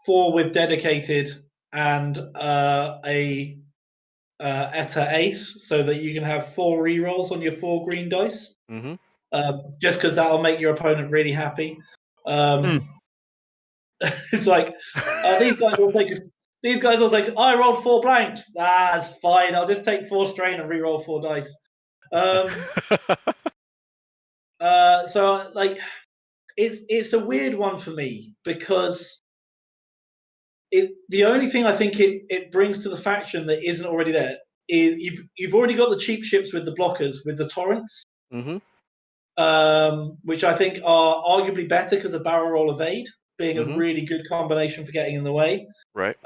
4 with dedicated and a ETA ace, so that you can have 4 rerolls on your 4 green dice. just because that'll make your opponent really happy. It's like these guys will take. These guys will take. I rolled 4 blanks. That's fine. I'll just take 4 strain and re-roll 4 dice. So like, it's a weird one for me because the only thing I think it brings to the faction that isn't already there is you've already got the cheap ships with the blockers with the torrents, which I think are arguably better because of barrel roll evade being a really good combination for getting in the way. Right.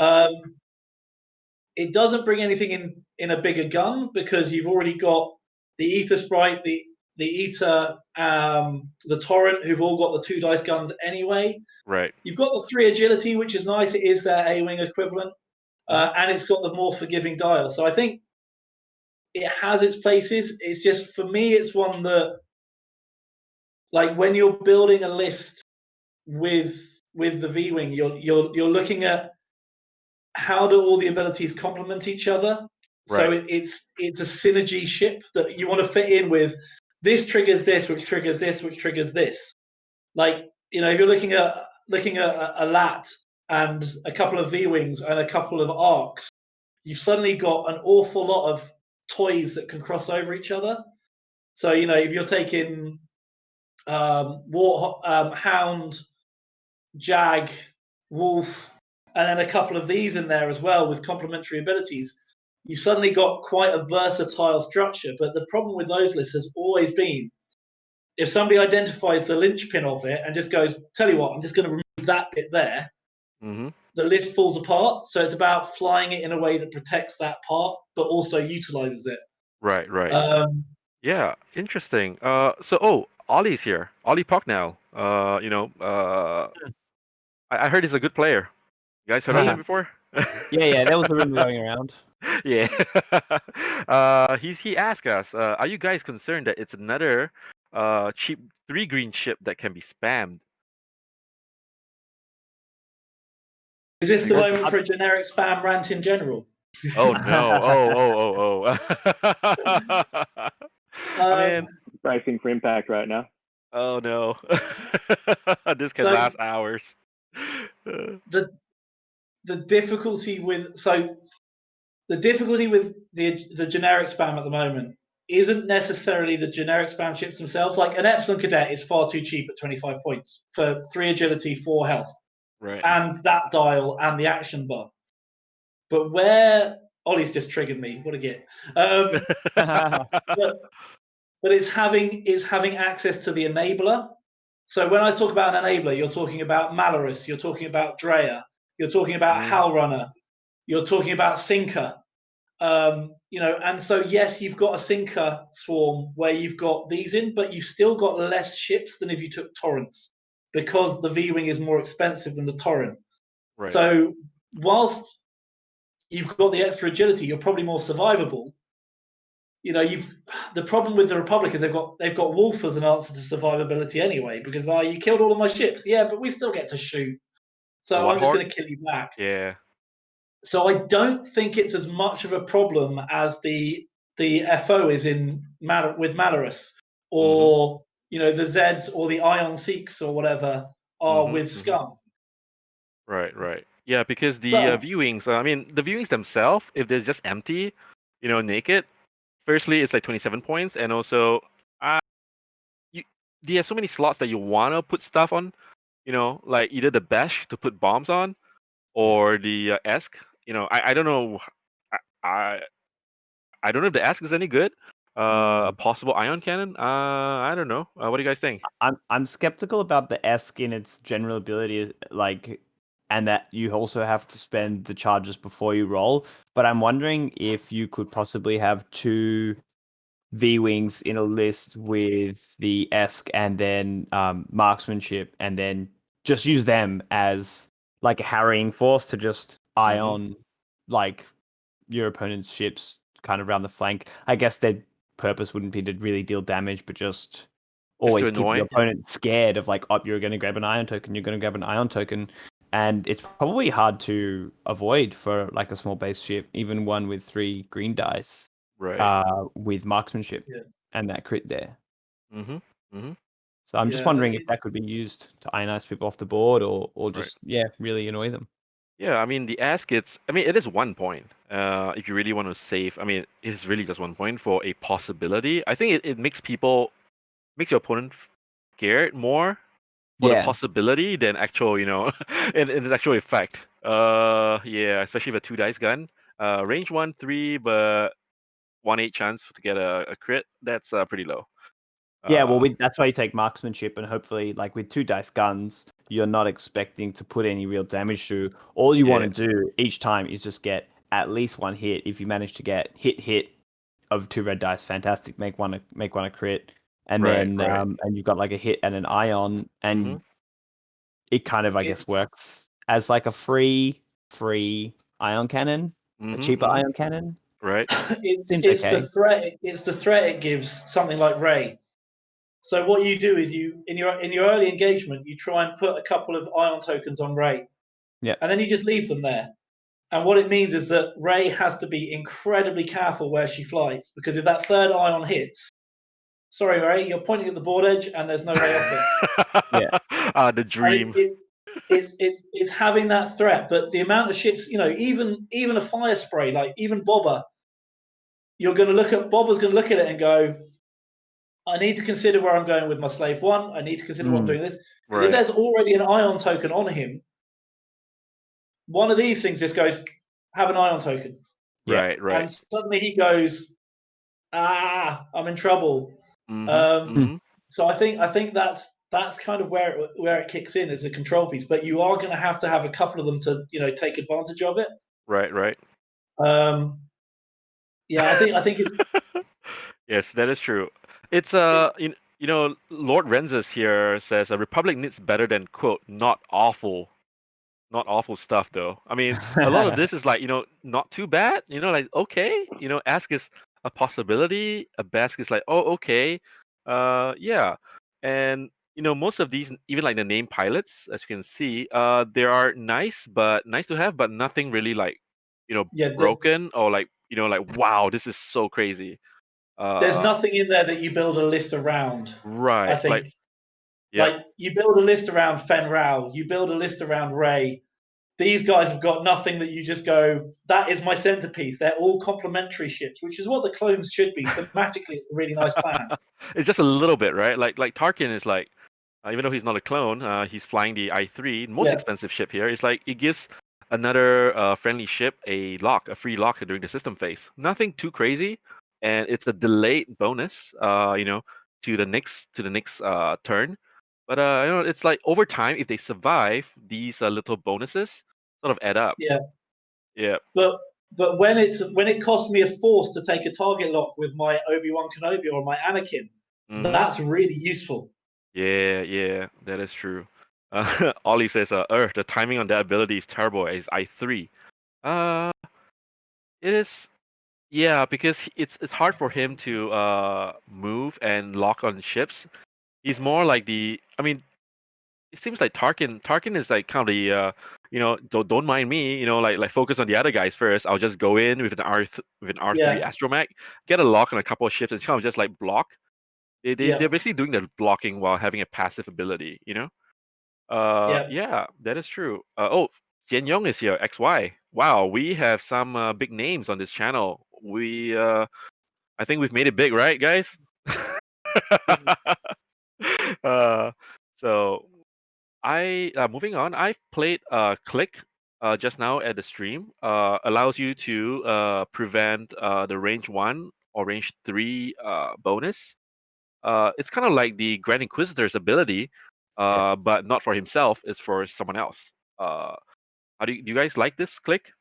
It doesn't bring anything in a bigger gun because you've already got the Ether Sprite, the Ether, the Torrent, who've all got the 2 dice guns anyway. Right. You've got the 3 agility, which is nice. It is their A-wing equivalent. And it's got the more forgiving dial. So I think it has its places. It's just, for me, it's one that, like, when you're building a list with the V-wing, you're looking at how do all the abilities complement each other. So Right. it's a synergy ship that you want to fit in with. This triggers this, which triggers this, which triggers this. Like, if you're looking at a LAT and a couple of V-wings and a couple of arcs, you've suddenly got an awful lot of toys that can cross over each other. So if you're taking Hound, Jag, Wolf, and then a couple of these in there as well with complementary abilities, you've suddenly got quite a versatile structure. But the problem with those lists has always been, if somebody identifies the linchpin of it and just goes, tell you what, I'm just going to remove that bit there, the list falls apart. So it's about flying it in a way that protects that part, but also utilizes it. Right. Yeah, interesting. Ollie's here. Ollie Pocknell. I heard he's a good player. You guys heard of him before? Yeah, there was a rumor going around. Yeah. He asked us, are you guys concerned that it's another cheap 3 green ship that can be spammed? Is this the moment for a generic spam rant in general? Oh no! Oh. I mean, Bracing for impact right now. oh no! This can So- last hours. The difficulty with the generic spam at the moment isn't necessarily the generic spam ships themselves. Like an Epsilon Cadet is far too cheap at 25 points for 3 agility, 4 health, Right. and that dial and the action bar. But where Ollie's just triggered me, what a git. But it's having access to the enabler. So when I talk about an enabler, you're talking about Malorus, you're talking about Drea, you're talking about Howlrunner, you're talking about Sinker. And so yes, you've got a Sinker swarm where you've got these in, but you've still got less ships than if you took Torrents, because the V-wing is more expensive than the Torrent. Right. So whilst you've got the extra agility, you're probably more survivable. The problem with the Republic is they've got Wolf as an answer to survivability anyway, because you killed all of my ships. Yeah, but we still get to shoot. So I'm just going to kill you back. Yeah. So I don't think it's as much of a problem as the FO is with Malorus, or the Zeds or the Ion Seeks or whatever are with Scum. Right. Yeah, because the But- V-wings, the V-wings themselves, if they're just empty, naked, firstly, it's like 27 points, and also, there are so many slots that you want to put stuff on, like either the Besh to put bombs on, or the Esk. I don't know. I don't know if the Esk is any good. A possible ion cannon. I don't know. What do you guys think? I'm skeptical about the Esk in its general ability, and that you also have to spend the charges before you roll. But I'm wondering if you could possibly have 2 V-wings in a list with the Esk and then marksmanship, and then just use them as like a harrying force to just eye on like your opponent's ships kind of around the flank. I guess their purpose wouldn't be to really deal damage, but just always keep annoy. your opponent scared of like, you're going to grab an ion token, and it's probably hard to avoid for like a small base ship, even one with 3 green dice. Right. With marksmanship Yeah. and that crit there. Mhm. So I'm just Yeah, wondering if that could be used to ionize people off the board, or Right. just really annoy them. Yeah, I mean the ask it's I mean it is 1 point. If you really want to save, I mean it's really just 1 point for a possibility. I think it makes makes your opponent scared more for the Yeah, possibility than actual, in its actual effect. Yeah, especially with a 2 dice gun. Range 1-3, but 1/8 chance to get a crit. That's pretty low. yeah. Well, Uh, that's why you take marksmanship, and hopefully, like with 2 dice guns, you're not expecting to put any real damage through. All you Yeah. want to do each time is just get at least 1 hit. If you manage to get hit of 2 red dice, fantastic. Make one a crit, and Right, then right. and you've got like a hit and an ion, and Mhm. it kind of, I guess, it's works as like a free ion cannon, a Mhm. cheaper Mhm. ion cannon. Right. Seems it's the okay. threat. It's the threat it gives something like Ray. So what you do is you in your early engagement you try and put a couple of ion tokens on Ray, Yeah. and then you just leave them there. And what it means is that Ray has to be incredibly careful where she flies, because if that third ion hits, sorry Ray, you're pointing at the board edge and there's no way off it. Yeah. The And dream. it's having that threat, but the amount of ships, even a fire spray, like even Bobber, Bobber's going to look at it and go, I need to consider where I'm going with my slave one. I need to consider what I'm doing this, because if Right. there's already an ion token on him, one of these things just goes, have an ion token, Yeah. Right, right. and suddenly he goes, I'm in trouble. Mhm. Um, Mhm. so I think that's kind of where it kicks in as a control piece. But you are going to have a couple of them to take advantage of it. Right, right. Um, yeah, I think it's Yes, that is true. It's Lord Renzus here says a republic needs better than quote not awful stuff though. I mean, a lot of this is like, not too bad, like okay, ask is a possibility, a bask is like, oh, okay. Yeah. And most of these, even like the name pilots, as you can see, they are nice to have, but nothing really like, yeah. broken or like, like wow, this is so crazy. There's Uh nothing in there that you build a list around. I right. think Yep. like you build a list around Fen Rao, you build a list around Ray. These guys have got nothing that you just go, that is my centerpiece. They're all complementary ships, which is what the clones should be. Thematically, it's a really nice plan. It's just a little bit, right? Like Tarkin is like, even though he's not a clone, he's flying the I3, most Yeah, expensive ship here. It's like it gives another friendly ship a free lock during the system phase. Nothing too crazy, and it's a delayed bonus, to the next turn. But it's like over time, if they survive, these little bonuses sort of add up. yeah. Yeah. But when it costs me a force to take a target lock with my Obi-Wan Kenobi or my Anakin, Mm-hmm. that's really useful. Yeah, yeah, that is true. Ollie says, the timing on that ability is terrible as I3. Uh, it is, yeah, because it's hard for him to move and lock on ships. He's more like I mean, it seems like Tarkin is like kind of the don't mind me, like focus on the other guys first. I'll just go in with an R3 Yeah, astromech, get a lock on a couple of ships, and kind of just like block. They're yeah, basically doing the blocking while having a passive ability. yeah. Yeah, that is true. Oh, Xian Yong is here. XY. Wow, we have some big names on this channel. I think we've made it big, right, guys? uh, so moving on. I've played Click just now at the stream. Allows you to prevent the range 1 or range 3 bonus. It's kind of like the Grand Inquisitor's ability, Yeah. but not for himself. It's for someone else. Uh, do you guys like this Click?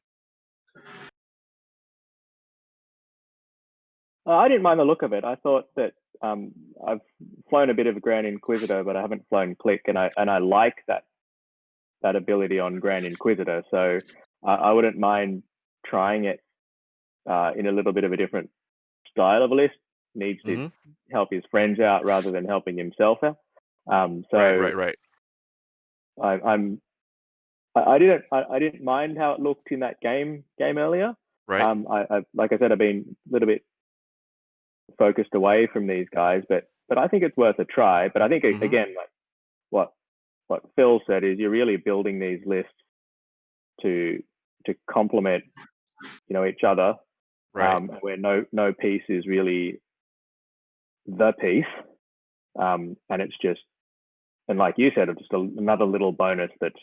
I didn't mind the look of it. I thought that I've flown a bit of Grand Inquisitor, but I haven't flown Click, and I like that ability on Grand Inquisitor. So I wouldn't mind trying it in a little bit of a different style of a list. Needs to Mm-hmm. help his friends out rather than helping himself out. Right. I didn't mind how it looked in that game earlier. Right. I like I said, I've been a little bit focused away from these guys, but but I think it's worth a try. But I think Mhm. again, like what Phil said is you're really building these lists to complement, each other, Right. where no piece is really the piece, and it's just, and like you said, it's just another little bonus that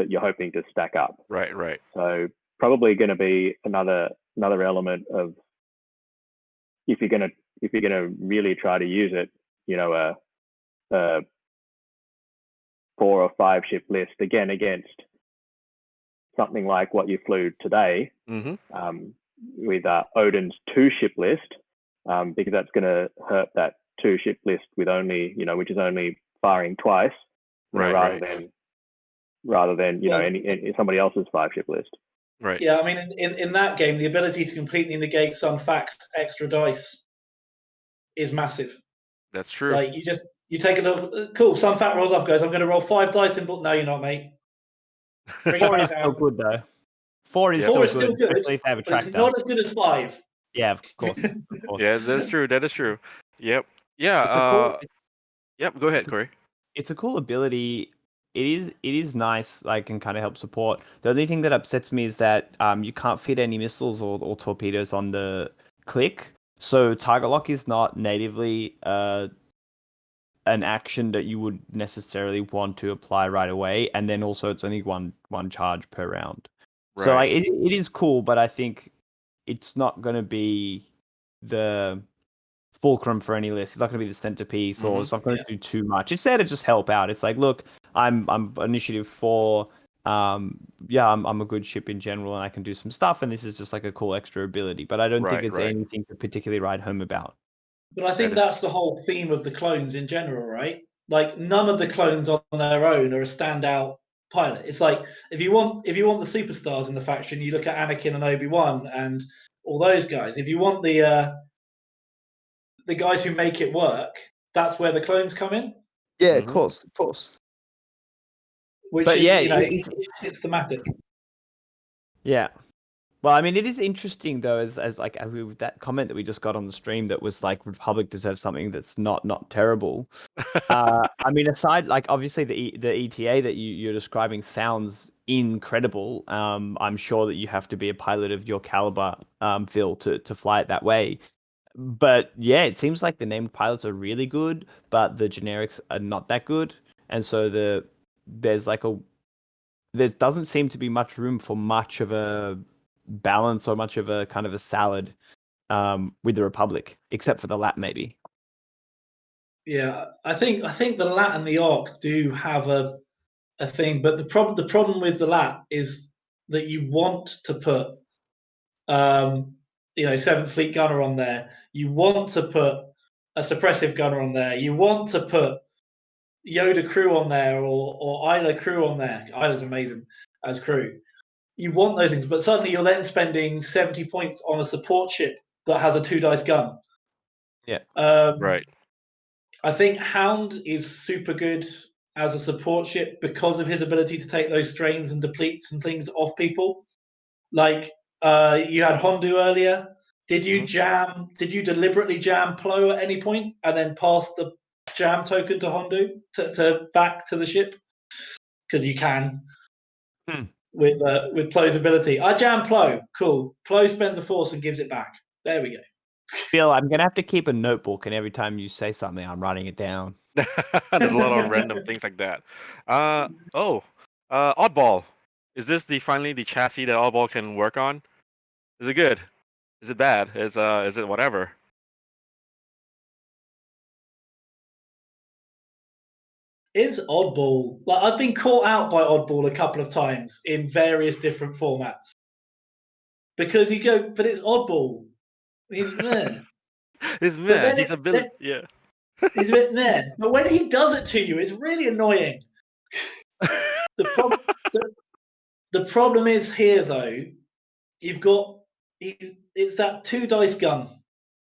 you're hoping to stack up. Right. Right. So probably going to be another element of, if you're gonna really try to use it, a 4 or 5 ship list again against something like what you flew today, Mm-hmm. with Odin's 2 ship list, because that's going to hurt that 2 ship list with only, which is only firing twice, Right. rather than Well- any somebody else's 5 ship list. Right. Yeah, I mean, in that game, the ability to completely negate some facts extra dice is massive. That's true. Like you take a little cool. Some fact rolls up, goes. I'm going to roll 5 dice in. No, you're not, mate. Bring it 4 back is still down. good though. 4 is, Yeah. still, 4 good, is still good, especially if they have a but it's track not down. as good as 5. Yeah, of course. Of course. Yeah, that's true. That is true. Yep. Yeah. It's a cool, Yep. Go ahead, it's a- Corey. it's a cool ability. It is nice, like, and kind of help support. The only thing that upsets me is that you can't fit any missiles or torpedoes on the click. So target lock is not natively an action that you would necessarily want to apply right away, and then also it's only one charge per round. So Right. like, it is cool, but I think it's not going to be the fulcrum for any list. It's not going to be the centerpiece, or it's not going to do too much. It's there to just help out. It's like, look, I'm initiative 4. Yeah, I'm a good ship in general, and I can do some stuff. And this is just like a cool extra ability. But I don't think Right, it's right. anything to particularly write home about. But I think That is- that's the whole theme of the clones in general, right? Like none of the clones on their own are a standout pilot. It's like if you want the superstars in the faction, you look at Anakin and Obi-Wan and all those guys. If you want the guys who make it work, that's where the clones come in. Yeah, Mhm. of course. Which But is, yeah, it's thematic. Yeah. Well, I mean, it is interesting though, as like with that comment that we just got on the stream that was like Republic deserves something that's not terrible. I mean, aside, like, obviously the ETA that you're describing sounds incredible. I'm sure that you have to be a pilot of your caliber, Phil, to fly it that way. But yeah, it seems like the named pilots are really good, but the generics are not that good, and so there doesn't seem to be much room for much of a balance or much of a kind of a salad with the Republic, except for the lap maybe. Yeah, I think the Lat and the Arc do have a thing, but the problem with the Lat is that you want to put 7th Fleet gunner on there. You want to put a suppressive gunner on there. You want to put Yoda crew on there or Isla crew on there. Isla's amazing as crew. You want those things, but suddenly you're then spending 70 points on a support ship that has a 2 dice gun. Yeah. Right. I think Hound is super good as a support ship because of his ability to take those strains and depletes and things off people. Like you had Hondu earlier. Did you Did you deliberately jam Plo at any point and then pass the jam token to Hondu to back to the ship? Because you can with Plo's ability. I jam Plo. Cool. Plo spends a force and gives it back. There we go. Phil, I'm gonna have to keep a notebook, and every time you say something, I'm writing it down. There's a lot of random things like that. Oddball. Is this finally the chassis that Oddball can work on? Is it good? Is it bad? Is it whatever? Is Oddball like I've been caught out by Oddball a couple of times in various different formats because you go, but it's Oddball. He's meh. It's But meh. then He's a bit. Yeah. he's a bit meh. But when he does it to you, it's really annoying. The problem is here though. You've got it's that 2 dice gun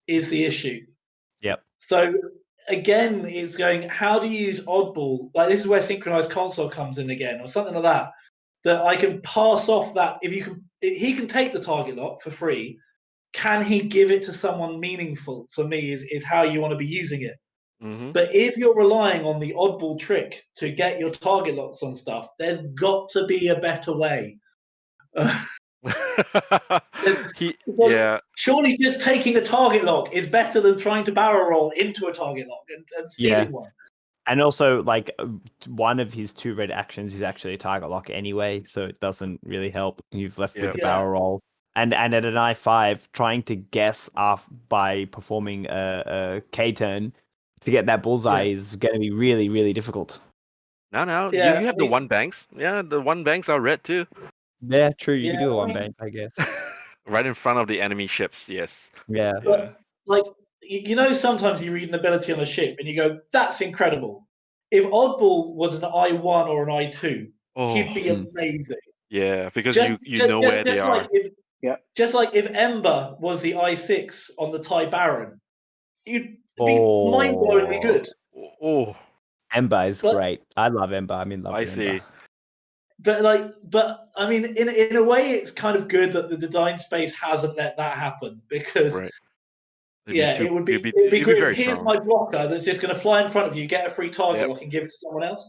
is the issue. Yep. So again, it's going. How do you use Oddball? Like this is where synchronized console comes in again, or something like that. That I can pass off that if he can take the target lock for free. Can he give it to someone meaningful? For me, is how you want to be using it. Mm-hmm. But if you're relying on the oddball trick to get your target locks on stuff, there's got to be a better way. Yeah. Surely just taking a target lock is better than trying to barrel roll into a target lock and stealing one. And also, like, one of his 2 red actions is actually a target lock anyway, so it doesn't really help. You've left with the Yeah. barrel roll. And at an I5, trying to guess off by performing a K turn to get that bullseye is going to be really, really difficult. No. Yeah, You have the one banks. Yeah, the one banks are red too. Yeah, true. You can Yeah, do a I one mean- bank, I guess. Right in front of the enemy ships. Yes. Yeah. But like you know, sometimes you read an ability on a ship and you go, "That's incredible." If Oddball was an I1 or an I2, Oh, he'd be Hmm. amazing. yeah, because you know where they are. Like if, Yeah. just like if Ember was the I6 on the TIE Baron, you'd be Oh. mind-blowingly good. Oh, Ember is But- great. I love Ember. I'm in love I with see. Ember. But I mean, in a way, it's kind of good that the design space hasn't let that happen because Right. it would be it'd it'd be great. very Here's strong. my blocker that's just going to fly in front of you, get a free target Yep. lock, and give it to someone else.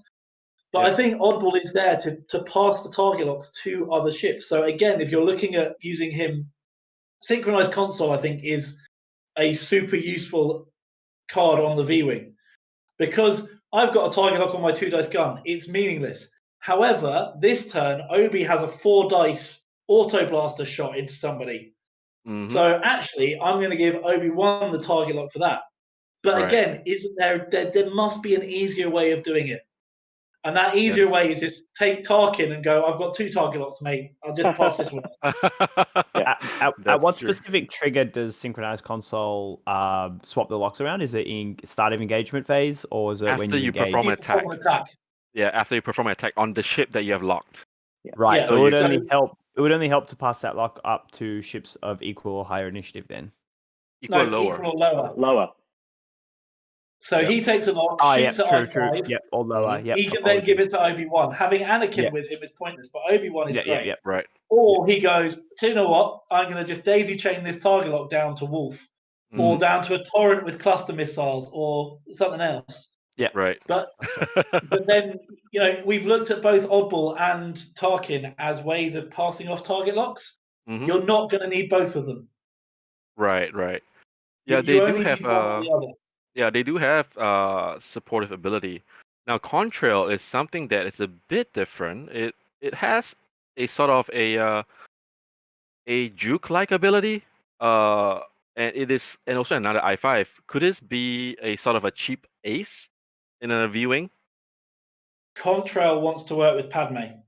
But Yep. I think Oddball is there to pass the target locks to other ships. So again, if you're looking at using him, Synchronized Console, I think, is a super useful card on the V-Wing. Because I've got a target lock on my 2-dice gun, it's meaningless. However, this turn, Obi has a 4-dice auto blaster shot into somebody. Mhm. So actually, I'm going to give Obi-Wan the target lock for that. But Right. again, isn't there must be an easier way of doing it. And that easier Yes. way is just take Tarkin and go, I've got 2 target locks, mate. I'll just pass this one off. At That's what true. specific trigger does Synchronized Console swap the locks around? Is it in start of engagement phase, or is it when After you you engage? perform You attack. perform an attack. Yeah, after you perform an attack on the ship that you have locked. Right. Yeah, So it would so- only help. It would only help to pass that lock up to ships of equal or higher initiative. Then. Equal No, lower. equal or lower. Lower. So Yep. he takes a lock, Oh, yeah, shoots at true, I5. true. Yep, or lower. Mhm. Yep. He can then give it to Obi-Wan. Having Anakin Yeah. with him is pointless, but Obi-Wan is Yeah, great. yeah. Right. Or he goes, do you know what? I'm going to just daisy chain this target lock down to Wolf, or Mhm. down to a torrent with cluster missiles, or something else. Right. But then, you know, we've looked at both Oddball and Tarkin as ways of passing off target locks. Mhm. You're not going to need both of them. Right. Yeah, You they do only have need one or the other. yeah, they do have supportive ability. Now, Contrail is something that is a bit different. It has a sort of a juke-like ability. And it is, and also another I5. Could this be a sort of a cheap ace in a viewing? Contrail wants to work with Padme.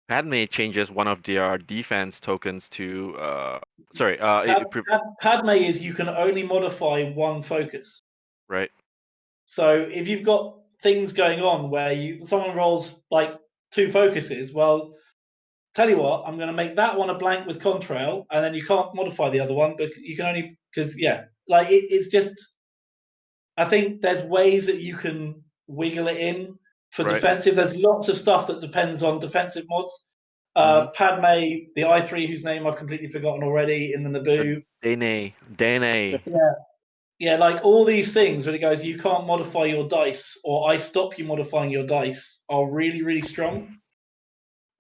Padme changes one of their defense tokens to Padme is you can only modify one focus. right. So if you've got things going on where someone rolls like 2 focuses, well, tell you what, I'm going to make that one a blank with Contrail, and then you can't modify the other one, but you can only it's just. I think there's ways that you can wiggle it in for Right. defensive. There's lots of stuff that depends on defensive mods. Mhm. Padme, the I3, whose name I've completely forgotten already, in the Naboo. Dene. Yeah, like all these things where it goes, you can't modify your dice, or I stop you modifying your dice, are really, really strong.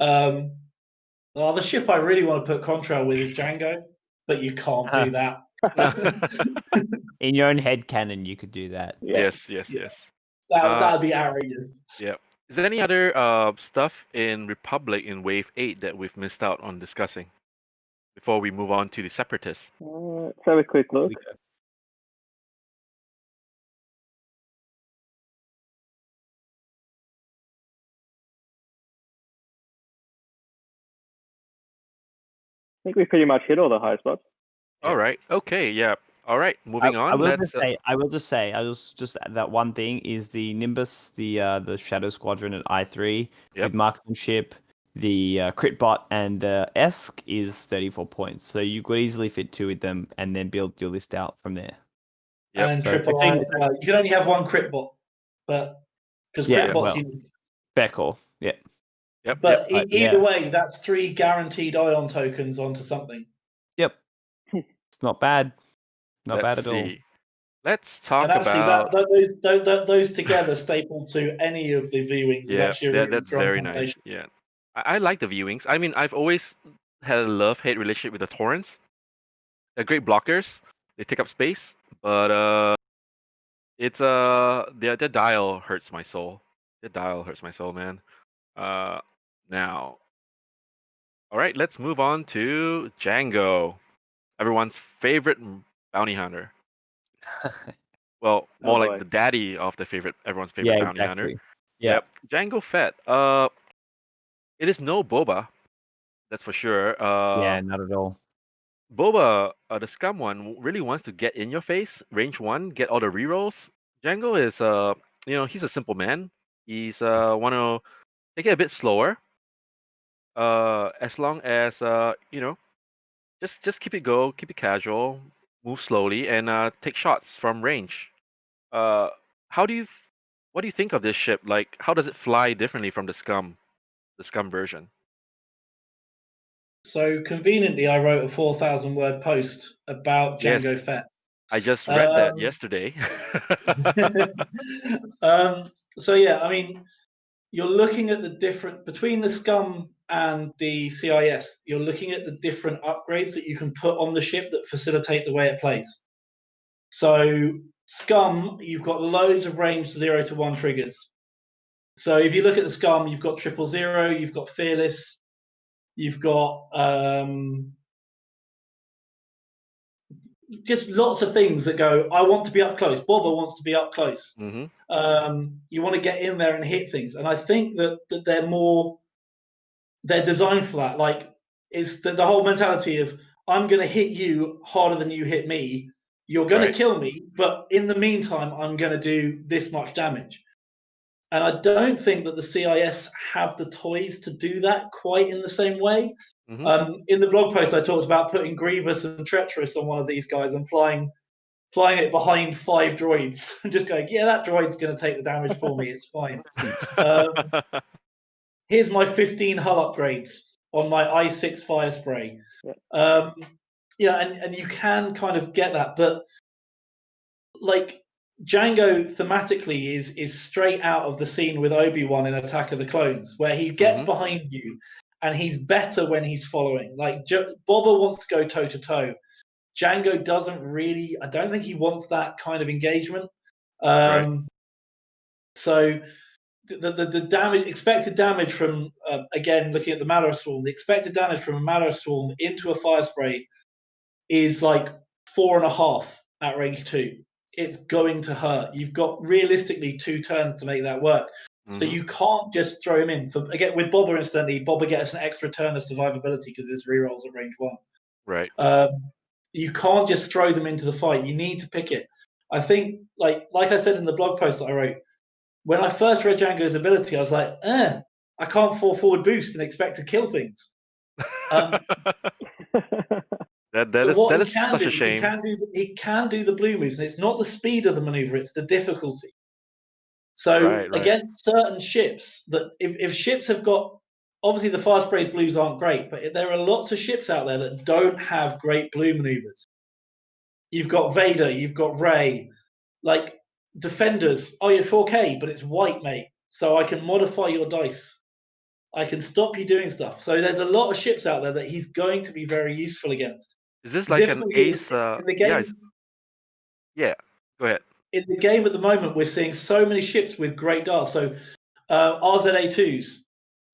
Well, the ship I really want to put Contrail with is Django, but you can't do that. In your own head canon, you could do that. Yeah. Yes. That'd be outrageous. Yeah. Is there any other stuff in Republic in Wave 8 that we've missed out on discussing before we move on to the Separatists? Let's have a quick look. I think we pretty much hit all the high spots. All right. Okay. Yeah. All right. Moving on. I will Let's. just say, that one thing is the Nimbus, the Shadow Squadron at I3 Yep. with marksmanship, the crit bot, and the ESC is 34 points. So you could easily fit 2 with them and then build your list out from there. Yep. And then So triple I I. think- You can only have one crit bot, but because Yeah, crit bot's well, unique. fair call. Yeah. Yep. But Yep. either way, that's 3 guaranteed ion tokens onto something. Yep. It's not bad. Not Let's bad at all. see. let's talk And actually, about. those together, stapled to any of the V-wings, is Yeah, actually a really that's strong very nice. combination. Yeah, I like the V-wings. I mean, I've always had a love-hate relationship with the Torrents. They're great blockers. They take up space, but it's their dial hurts my soul. The dial hurts my soul, man. Now, all right, let's move on to Django, everyone's favorite bounty hunter. Well, Oh more like boy. the daddy of everyone's favorite Yeah, bounty hunter. exactly. Yeah. Yep, Django Fett. It is no Boba, that's for sure. Yeah, not at all. Boba, the scum one, really wants to get in your face, range one, get all the rerolls. Django is, he's a simple man. He's want to take it a bit slower. As long as just keep it casual, move slowly, and take shots from range. Uh, how do you, what do you think of this ship? Like, how does it fly differently from the scum version? So conveniently, I wrote a 4,000-word post about Yes, Django Fett. I just read that Um, yesterday. so yeah, I mean, you're looking at the different between the Scum and the CIS. You're looking at the different upgrades that you can put on the ship that facilitate the way it plays. So Scum, you've got loads of range 0 to 1 triggers. So if you look at the Scum, you've got 000, you've got Fearless, you've got just lots of things that go, I want to be up close. Boba wants to be up close. Hmm. You want to get in there and hit things. And I think that they're designed for that. Like, it's the whole mentality of, I'm going to hit you harder than you hit me. You're going Right. to kill me, but in the meantime, I'm going to do this much damage. And I don't think that the CIS have the toys to do that quite in the same way. Hmm. In the blog post, I talked about putting Grievous and Treacherous on one of these guys and flying it behind 5 droids and just going, yeah, that droid's going to take the damage for me. It's fine. Here's my 15 hull upgrades on my i6 fire spray. Yeah. And you can kind of get that, but like Django thematically is straight out of the scene with Obi-Wan in Attack of the Clones, where he gets Mhm. behind you and he's better when he's following. Like Boba wants to go toe to toe. Django doesn't really. I don't think he wants that kind of engagement. Right. So the damage, expected damage from again looking at the Malar Swarm, the expected damage from a Malar Swarm into a fire spray is like 4.5 at range 2. It's going to hurt. You've got realistically 2 turns to make that work. So Mhm. you can't just throw him in. For again with Boba, instantly, Boba gets an extra turn of survivability because his rerolls at range 1. Right. You can't just throw them into the fight. You need to pick it. I think, like I said in the blog post that I wrote, when I first read Django's ability, I was like, I can't fall forward boost and expect to kill things. that But what that he is can such do, a shame. he can do the blue moves, and it's not the speed of the maneuver; it's the difficulty. So Right. against certain ships, that if ships have got, obviously the fire sprays blues aren't great, but there are lots of ships out there that don't have great blue maneuvers. You've got Vader, you've got Rey, like defenders. Oh, you're 4K, but it's white, mate. So I can modify your dice. I can stop you doing stuff. So there's a lot of ships out there that he's going to be very useful against. Is this The like an difficulty is ace? in the Yeah. game. Yeah. Go ahead. In the game at the moment, we're seeing so many ships with great dials. So RZA2s,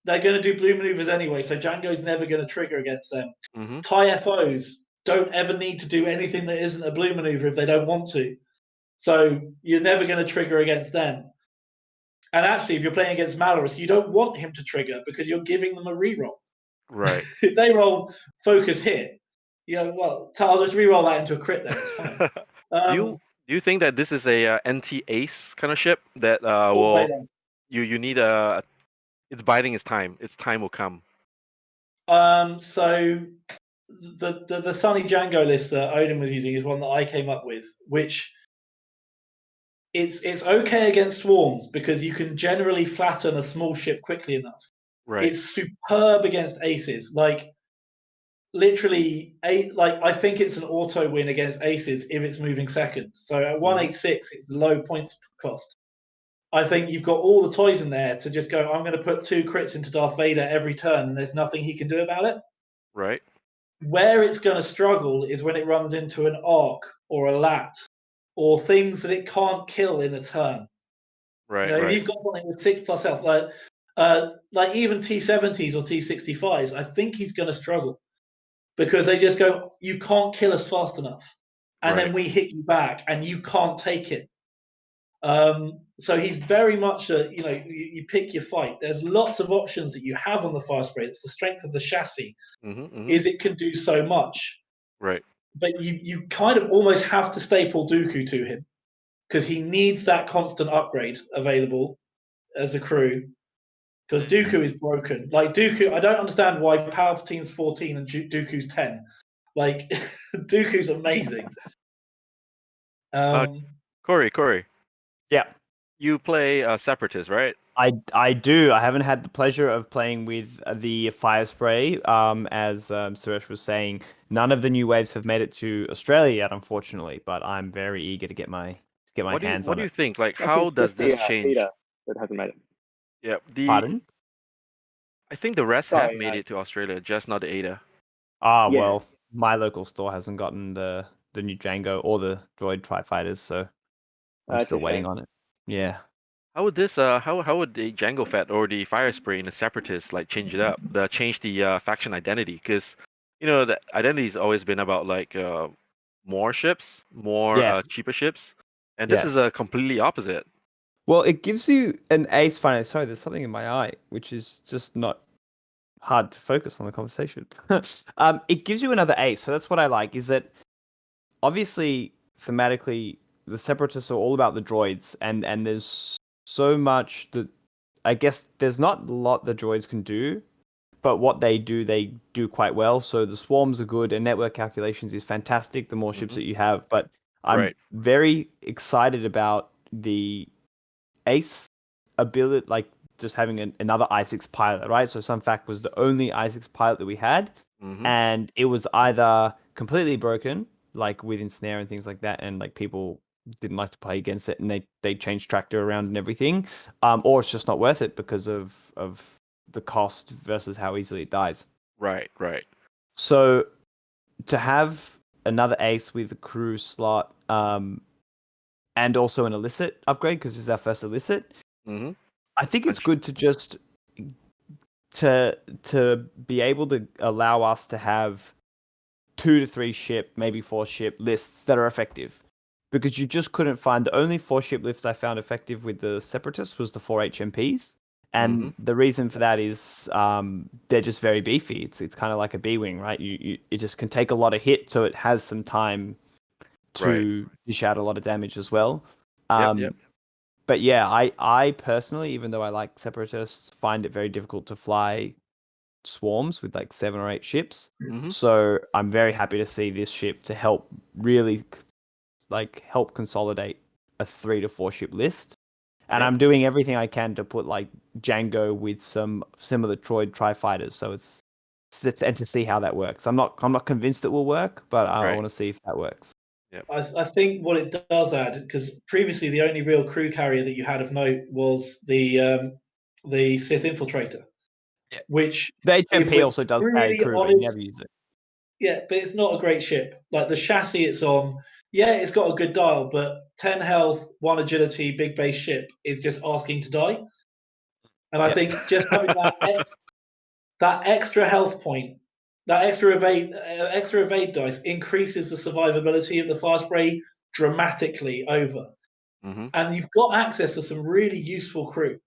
they're going to do blue maneuvers anyway. So Django's never going to trigger against them. Mhm. TIE FOs don't ever need to do anything that isn't a blue maneuver if they don't want to. So you're never going to trigger against them. And actually, if you're playing against Malarus, you don't want him to trigger because you're giving them a reroll. Right. If they roll focus hit, well, I'll just reroll that into a crit then. It's fine. Do you think that this is a NT ace kind of ship that All day will long. you need it's biding its time. Its time will come. So the Sunny Django list that Odin was using is one that I came up with, which it's okay against swarms because you can generally flatten a small ship quickly enough. Right. It's superb against aces. Like literally I think it's an auto win against aces if it's moving second. So at 186, it's low points cost. I think you've got all the toys in there to just go, I'm going to put 2 crits into Darth Vader every turn, and there's nothing he can do about it. Right. Where it's going to struggle is when it runs into an Arc or a Lat or things that it can't kill in a turn. Right. You know, right. if you've got something with 6+ health, like even T70s or T65s, I think he's going to struggle because they just go, you can't kill us fast enough, and then Right. we hit you back, and you can't take it. So he's very much you pick your fight. There's lots of options that you have on the fire spray. It's the strength of the chassis is it can do so much, Right. but you kind of almost have to staple Dooku to him because he needs that constant upgrade available as a crew. Because Dooku is broken. Like Dooku, I don't understand why Palpatine's 14 and Dooku's 10. Like Dooku's amazing. Corey. Yeah. You play Separatist, right? I do. I haven't had the pleasure of playing with the fire spray. As Suresh was saying, none of the new waves have made it to Australia yet, unfortunately. But I'm very eager to get my hands What on do you it. think? Like, I how think does just this the change? Ida that hasn't made it. Yeah. Pardon? I think the rest have Sorry, made it to Australia, just not the Ada. Ah, Yeah. well, my local store hasn't gotten the new Django or the Droid Tri Fighters, so I'm That's still a waiting shame. on it. Yeah. How would this how would the Django Fett or the Fire Spray in the Separatist like change it up? Change the faction identity? Because the identity's always been about like more ships, more Yes. cheaper ships, and this is Yes. completely opposite. Well, it gives you an ace finally. Sorry, there's something in my eye, which is just not hard to focus on the conversation. It gives you another ace, so that's what I like. Is that obviously thematically the Separatists are all about the droids, and there's so much that I guess there's not a lot the droids can do, but what they do quite well. So the swarms are good, and network calculations is fantastic. The more ships that you have, but I'm Right. very excited about the ace ability, like just having another I6 pilot, right? So Sun Fac was the only I6 pilot that we had, and it was either completely broken, like with Ensnare and things like that, and like people didn't like to play against it, and they changed tractor around and everything, or it's just not worth it because of the cost versus how easily it dies. Right. So to have another ace with a crew slot, and also an illicit upgrade because it's our first illicit. I think it's good to just to be able to allow us to have 2 to 3 ship, maybe 4 ship lists that are effective. Because you just couldn't find the only 4 ship lists I found effective with the Separatists was the 4 HMPs. And the reason for that is they're just very beefy. It's kind of like a B-wing, right? It just can take a lot of hit, so it has some time to dish out a lot of damage as well. Yep. But yeah, I personally, even though I like Separatists, find it very difficult to fly swarms with like 7 or 8 ships. So I'm very happy to see this ship to help really help consolidate a 3 to 4 ship list. And I'm doing everything I can to put like Django with some similar Droid Tri-Fighters. So it's and to see how that works. I'm not convinced it will work, but I want to see if that works. I think what it does add, because previously the only real crew carrier that you had of note was the Sith Infiltrator, which the if HMP we're also does carry really crew, but honest, you never use it. Yeah, but it's not a great ship. Like the chassis it's on, yeah, it's got a good dial, but 10 health, 1 agility, big base ship is just asking to die. And I think just having that extra health point, that extra evade dice increases the survivability of the fire spray dramatically over. And you've got access to some really useful crew.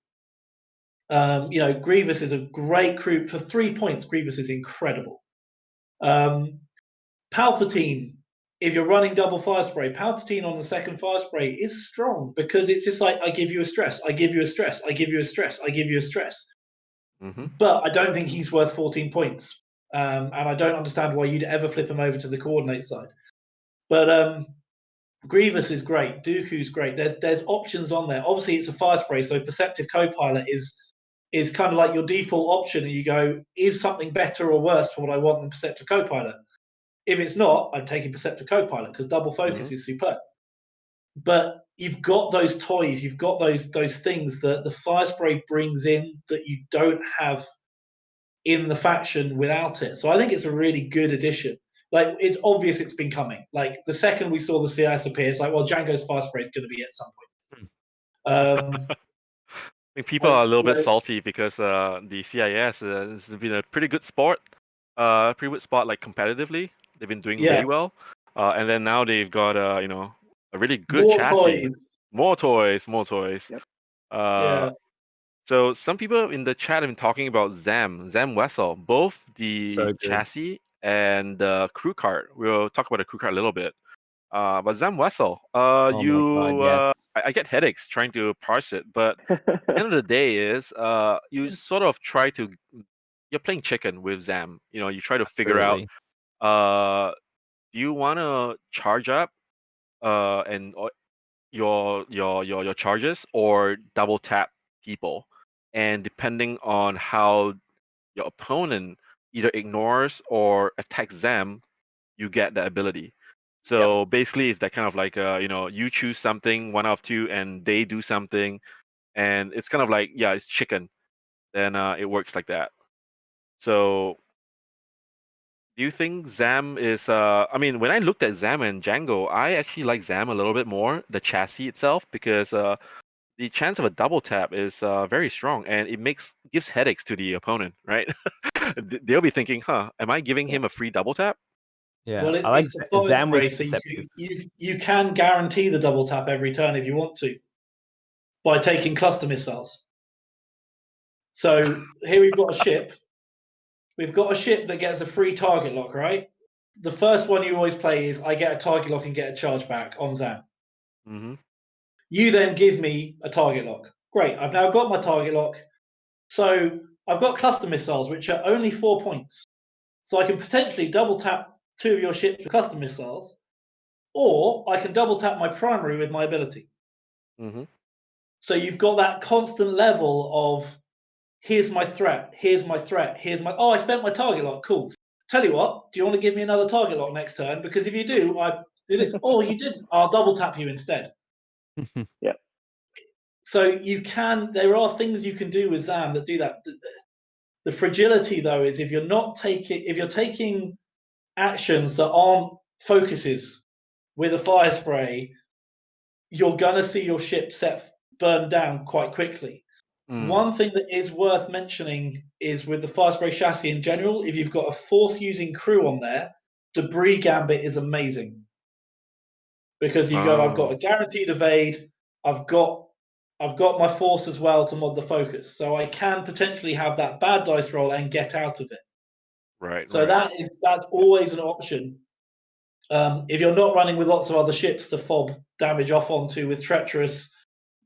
Grievous is a great crew for 3 points. Grievous is incredible. Palpatine, if you're running double fire spray, Palpatine on the second fire spray is strong because it's just like I give you a stress, I give you a stress, I give you a stress, I give you a stress. But I don't think he's worth 14 points. And I don't understand why you'd ever flip him over to the coordinate side. But Grievous is great. Dooku's great. There's options on there. Obviously, it's a fire spray, so Perceptive Co-Pilot is is kind of like your default option, and you go, is something better or worse for what I want than Perceptor Copilot? If it's not, I'm taking Perceptor Copilot because double focus is superb. But you've got those toys, you've got those things that the Firespray brings in that you don't have in the faction without it. So I think it's a really good addition. Like, it's obvious it's been coming. Like, the second we saw the CIS appear, it's like, well, Django's Firespray is going to be at some point. I think people Like, are a little bit you know- salty because the CIS has been a pretty good sport, like competitively. They've been doing Yeah. really well, and then now they've got a really good More chassis. toys. More toys. Yep. Uh, So some people in the chat have been talking about Zam Wessel, both the So good. chassis and the crew cart. We'll talk about the crew cart a little bit. But Zam Wessel, Oh my God, yes. I get headaches trying to parse it. But at the end of the day is, you sort of you're playing chicken with Zam. You know, you try to figure out, Absolutely. do you want to charge up, your charges, or double tap people, and depending on how your opponent either ignores or attacks them, you get the ability. So basically, it's that kind of like you choose something, one out of two, and they do something, and it's kind of like, yeah, it's chicken. Then it works like that. So do you think Zam is? I mean, when I looked at Zam and Django, I actually like Zam a little bit more, the chassis itself, because the chance of a double tap is very strong, and it gives headaches to the opponent, right? They'll be thinking, "Huh, am I giving him a free double tap?" Yeah, Well, I like it's a Zam Firespray, with so Perceptive. you can guarantee the double tap every turn if you want to by taking cluster missiles. So here we've got a ship. We've got a ship that gets a free target lock, right? The first one you always play is I get a target lock and get a charge back on Zam. Mm-hmm. You then give me a target lock. Great, I've now got my target lock. So I've got cluster missiles, which are only 4 points. So I can potentially double tap 2 of your ships with cluster missiles, or I can double tap my primary with my ability. Mm-hmm. So you've got that constant level of here's my threat, here's my threat, oh, I spent my target lock, cool. Tell you what, do you want to give me another target lock next turn? Because if you do, I do this. Oh, you didn't. I'll double tap you instead. So there are things you can do with Zam that do that. The fragility though is if you're taking actions that aren't focuses with a fire spray, you're gonna see your ship set burn down quite quickly. One thing that is worth mentioning is with the Firespray chassis in general, if you've got a force-using crew on there, Debris Gambit is amazing. Because you go, I've got a guaranteed evade, I've got my force as well to mod the focus. So I can potentially have that bad dice roll and get out of it. Right. So that's always an option. If you're not running with lots of other ships to fob damage off onto with Treacherous,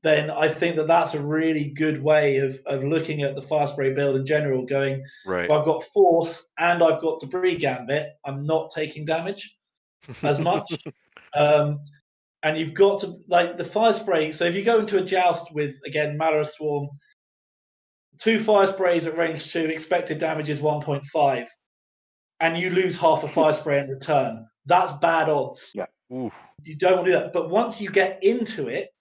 then I think that's a really good way of looking at the Firespray build in general, going, if I've got force and I've got Debris Gambit, I'm not taking damage as much. And you've got to, like, the Firespray, so if you go into a joust with, again, Malorous Swarm, 2 Firesprays at range 2, expected damage is 1.5, and you lose half a Firespray in return. That's bad odds. Yeah. Ooh. You don't want to do that. But once you get into it,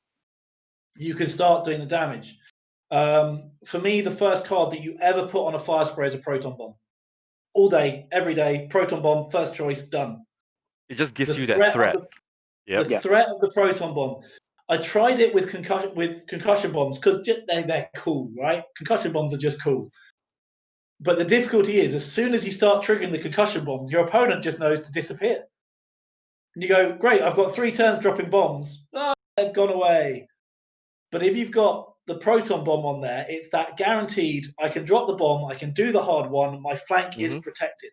you can start doing the damage. For me, the first card that you ever put on a Firespray is a Proton Bomb. All day, every day, Proton Bomb, first choice, done. It just gives The you that threat. The threat of the Proton Bomb. I tried it with concussion bombs because they're cool, right? Concussion bombs are just cool. But the difficulty is, as soon as you start triggering the concussion bombs, your opponent just knows to disappear. And you go, great, I've got 3 turns dropping bombs. Oh, they've gone away. But if you've got the Proton Bomb on there, it's that guaranteed, I can drop the bomb, I can do the hard one, my flank is protected.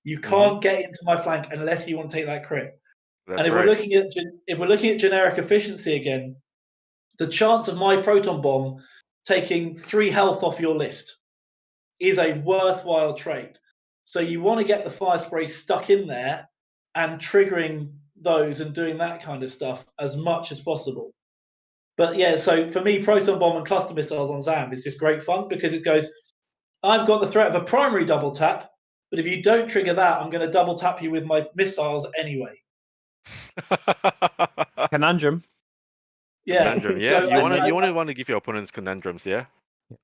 You can't get into my flank unless you want to take that crit. That's and if we're looking at generic efficiency again, the chance of my Proton Bomb taking 3 health off your list is a worthwhile trade. So you want to get the Firespray stuck in there and triggering those and doing that kind of stuff as much as possible. But yeah, so for me, proton bomb and cluster missiles on Zam is just great fun because it goes, I've got the threat of a primary double tap, but if you don't trigger that, I'm going to double tap you with my missiles anyway. Conundrum. Yeah. Conundrum. Yeah, So you I- want to give your opponents conundrums. Yeah.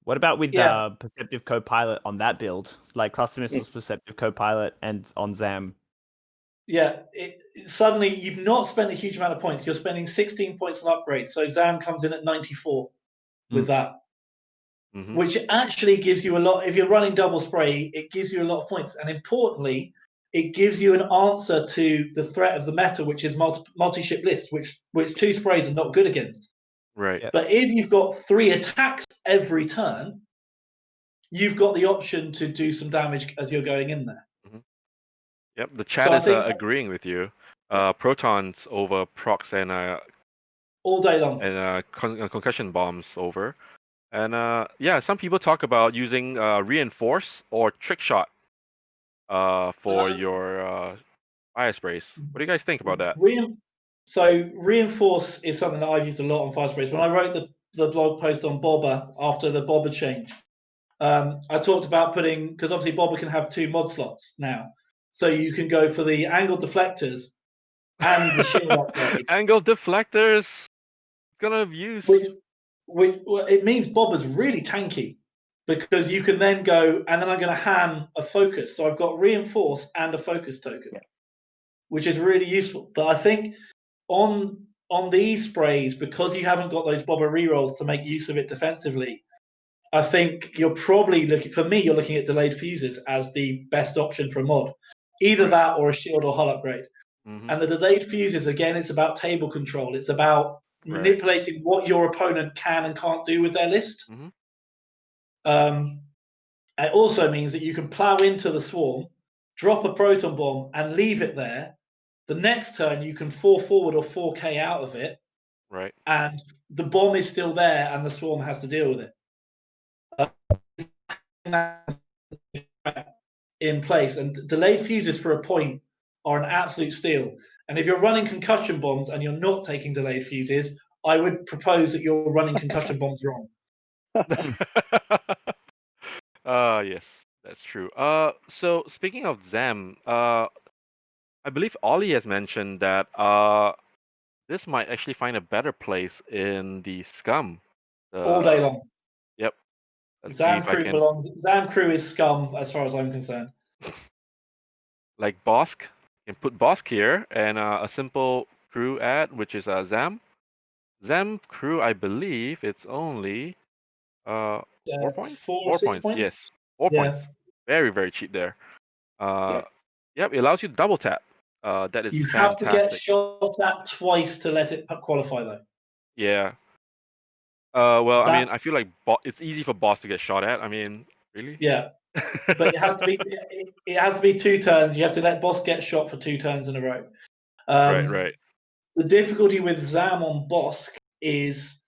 What about with Yeah. Perceptive Copilot on that build? Like Cluster Missiles, Perceptive Copilot, and on Zam. Yeah, suddenly you've not spent a huge amount of points. You're spending 16 points on upgrades. So Zam comes in at 94 with that, Mhm. which actually gives you a lot. If you're running double spray, it gives you a lot of points. And importantly, it gives you an answer to the threat of the meta, which is multi-ship lists, which 2 sprays are not good against. Right. Yeah. But if you've got 3 attacks every turn, you've got the option to do some damage as you're going in there. Yep. The chat I is think agreeing with you. Protons over procs and all day long. concussion bombs over. And yeah, some people talk about using reinforce or trick shot for your fire sprays. What do you guys think about that? So reinforce is something that I've used a lot on fire sprays. When I wrote the blog post on Bobber after the Bobber change, I talked about putting, because obviously Bobber can have 2 mod slots now, so you can go for the angle deflectors and the shield upgrade. Angle deflectors. Gonna have use. Which well, it means Bobber's really tanky because you can then go, and then I'm going to ham a focus. So I've got reinforce and a focus token, which is really useful. But I think on these sprays, because you haven't got those Bobber rerolls to make use of it defensively, I think you're probably looking, for me, you're looking at delayed fuses as the best option for a mod. Either Right. that or a shield or hull upgrade. Mhm. And the delayed fuses, again, it's about table control. It's about Right. manipulating what your opponent can and can't do with their list. Mhm. It also means that you can plow into the swarm, drop a proton bomb, and leave it there. The next turn, you can 4 forward or 4K out of it, Right. and the bomb is still there, and the swarm has to deal with it. In place, and delayed fuses for a point are an absolute steal. And if you're running concussion bombs and you're not taking delayed fuses, I would propose that you're running concussion bombs wrong. Yes, that's true. So speaking of Zam, I believe Ollie has mentioned that this might actually find a better place in the scum. All day long. Yep. Let's see Zam if I crew can belongs. Zam crew is scum as far as I'm concerned. like Bosk. You can put Bosk here and a simple crew ad, which is Zam. Zam crew, I believe it's only 4 points. 4 or 4 6 points. points. Yes, 4 Yeah. points. Very very cheap there. Yep, it allows you to double tap. That is You have to get fantastic. shot at twice to let it qualify, though. Yeah. Well, I mean, That's- I feel like it's easy for boss to get shot at. I mean, really? Yeah, but it has to be. It has to be 2 turns. You have to let boss get shot for 2 turns in a row. Right. The difficulty with Zam on Bosk is,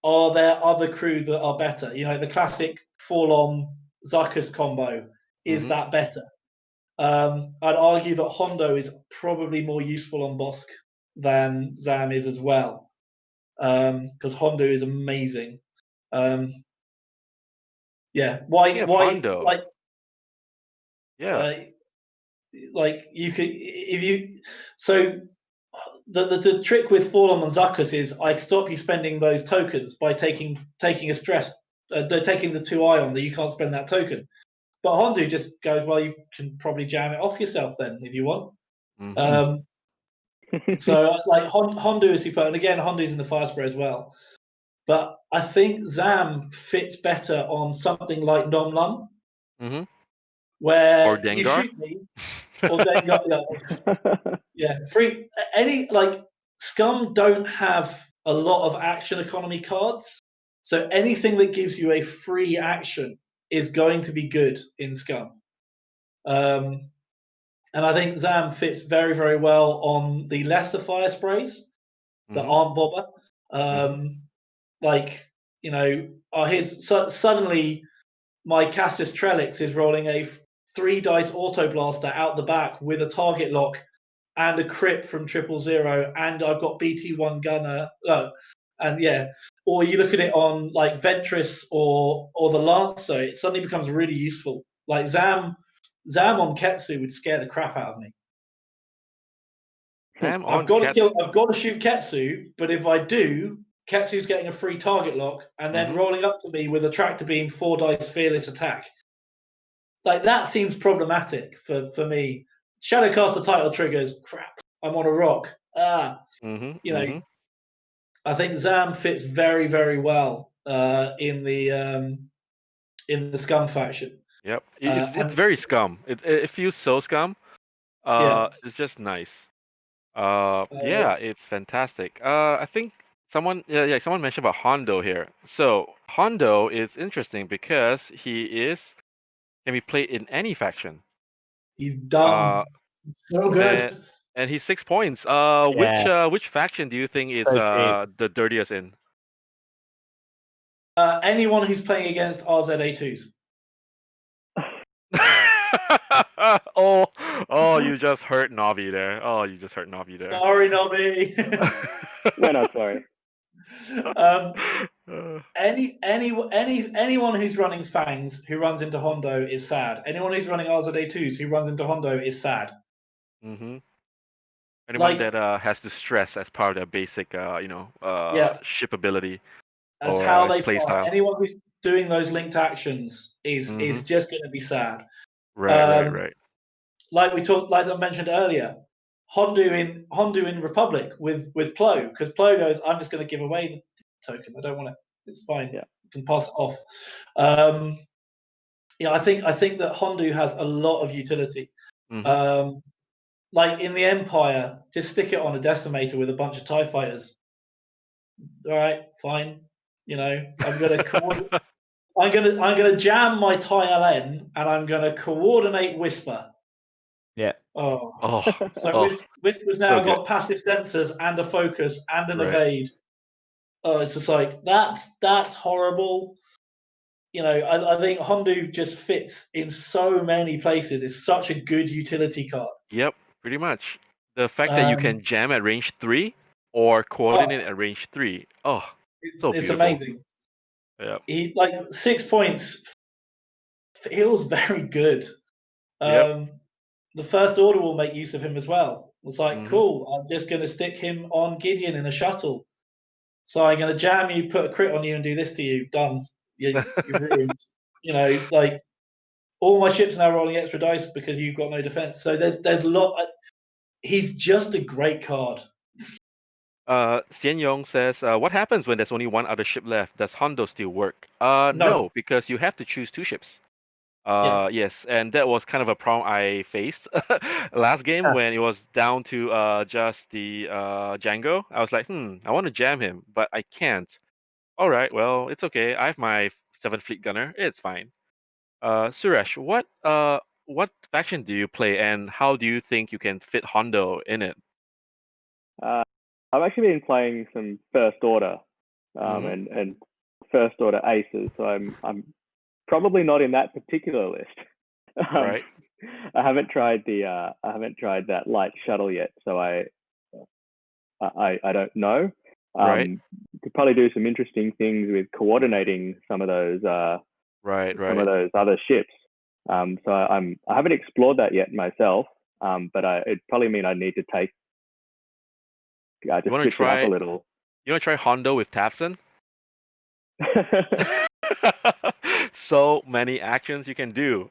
are there other crew that are better? You know, the classic Forlom Zuckus combo, is Mhm. that better? I'd argue that Hondo is probably more useful on Bosk than Zam is as well, because Hondo is amazing. Yeah, why Speaking of Hondo, yeah. like you could, if you, so the trick with Forlom and Zuckus is I stop you spending those tokens by taking a stress, taking the 2 ion that you can't spend that token. But Hondo just goes, well, you can probably jam it off yourself then if you want. Mhm. So like Hondo is super, and again Hondo's in the fire spray as well. But I think Zam fits better on something like Nom Lum, Mhm. where Or you Dengar. shoot me, or Dengar. Yeah, free any like Scum don't have a lot of action economy cards, so anything that gives you a free action is going to be good in Scum. And I think Zam fits very, very well on the lesser fire sprays that Mhm. aren't Bobber. Mhm. Like, you know, suddenly my Cassis Trellix is rolling a 3 dice auto blaster out the back with a target lock and a crit from 000, and I've got BT1 gunner, And yeah, or you look at it on like Ventress or the Lancer, it suddenly becomes really useful. Like Zam on Ketsu would scare the crap out of me. Sam I've on got to Cats. kill. I've got to shoot Ketsu, but if I do, Ketsu's getting a free target lock and then Mhm. rolling up to me with a tractor beam 4 dice fearless attack. Like that seems problematic for me. Shadowcaster title triggers. Crap. I'm on a rock. Mhm. You know. Mhm. I think Zam fits very very well in the Scum faction. Yep. It's And very scum. It feels so scum. yeah, It's just nice. yeah. Yeah, it's fantastic. I think someone mentioned about Hondo here. So Hondo is interesting because he can be played in any faction. He's Uh, dumb. He's so good. and he's 6 points. Yeah. Which faction do you think is So cheap. the dirtiest in? Anyone who's playing against RZA2s. Oh, you just hurt Navi there. Oh, you just hurt Navi there. Sorry, not me. We're not sorry. Anyone who's running Fangs who runs into Hondo is sad. Anyone who's running RZA2s who runs into Hondo is sad. Mm-hmm. Anyone Like, that has the stress as part of their basic, yeah, ship ability that's or how his they play fight. style. Anyone who's doing those linked actions Mm-hmm. is just going to be sad. Right. Like I mentioned earlier, Hondo in Republic with Plo, because Plo goes, I'm just going to give away the token. I don't want it. It's fine. Yeah. You can pass it off. I think that Hondo has a lot of utility. Mm-hmm. Like in the Empire, just stick it on a decimator with a bunch of TIE fighters. All right, fine. I'm gonna jam my TIE LN and I'm gonna coordinate Whisper. Yeah. Oh, Oh, so Whisper's now so good. got passive sensors and a focus and an Right. evade. Oh, it's just like that's horrible. I think Hondo just fits in so many places. It's such a good utility card. Yep, pretty much. The fact that you Um, can jam at range 3 or coordinate oh, at range 3. Oh, so it's beautiful. amazing. Yep. He like 6 points feels very good. Yep. The First Order will make use of him as well. It's like, Mm-hmm. cool, I'm just going to stick him on Gideon in a shuttle. So I'm going to jam you, put a crit on you, and do this to you. Done. You're ruined. Like all my ships now rolling extra dice because you've got no defense. So there's a lot. He's just a great card. Xian Yong says, what happens when there's only one other ship left? Does Hondo still work? No. No, because you have to choose 2 ships. Yeah. Yes, and that was kind of a problem I faced last game Huh. when it was down to just the Django. I was like, I want to jam him, but I can't. All right, well, it's okay. I have my 7th Fleet Gunner. It's fine. Suresh, what faction do you play, and how do you think you can fit Hondo in it? I've actually been playing some First Order, Mhm. and First Order aces. So I'm probably not in that particular list. Right. I haven't tried that light shuttle yet, so I don't know. Right. Could probably do some interesting things with coordinating some of those Right. other ships. So I haven't explored that yet myself. But it probably mean I need to take just You want to switch it up try? a little. You want to try Hondo with Tafson? So many actions you can do.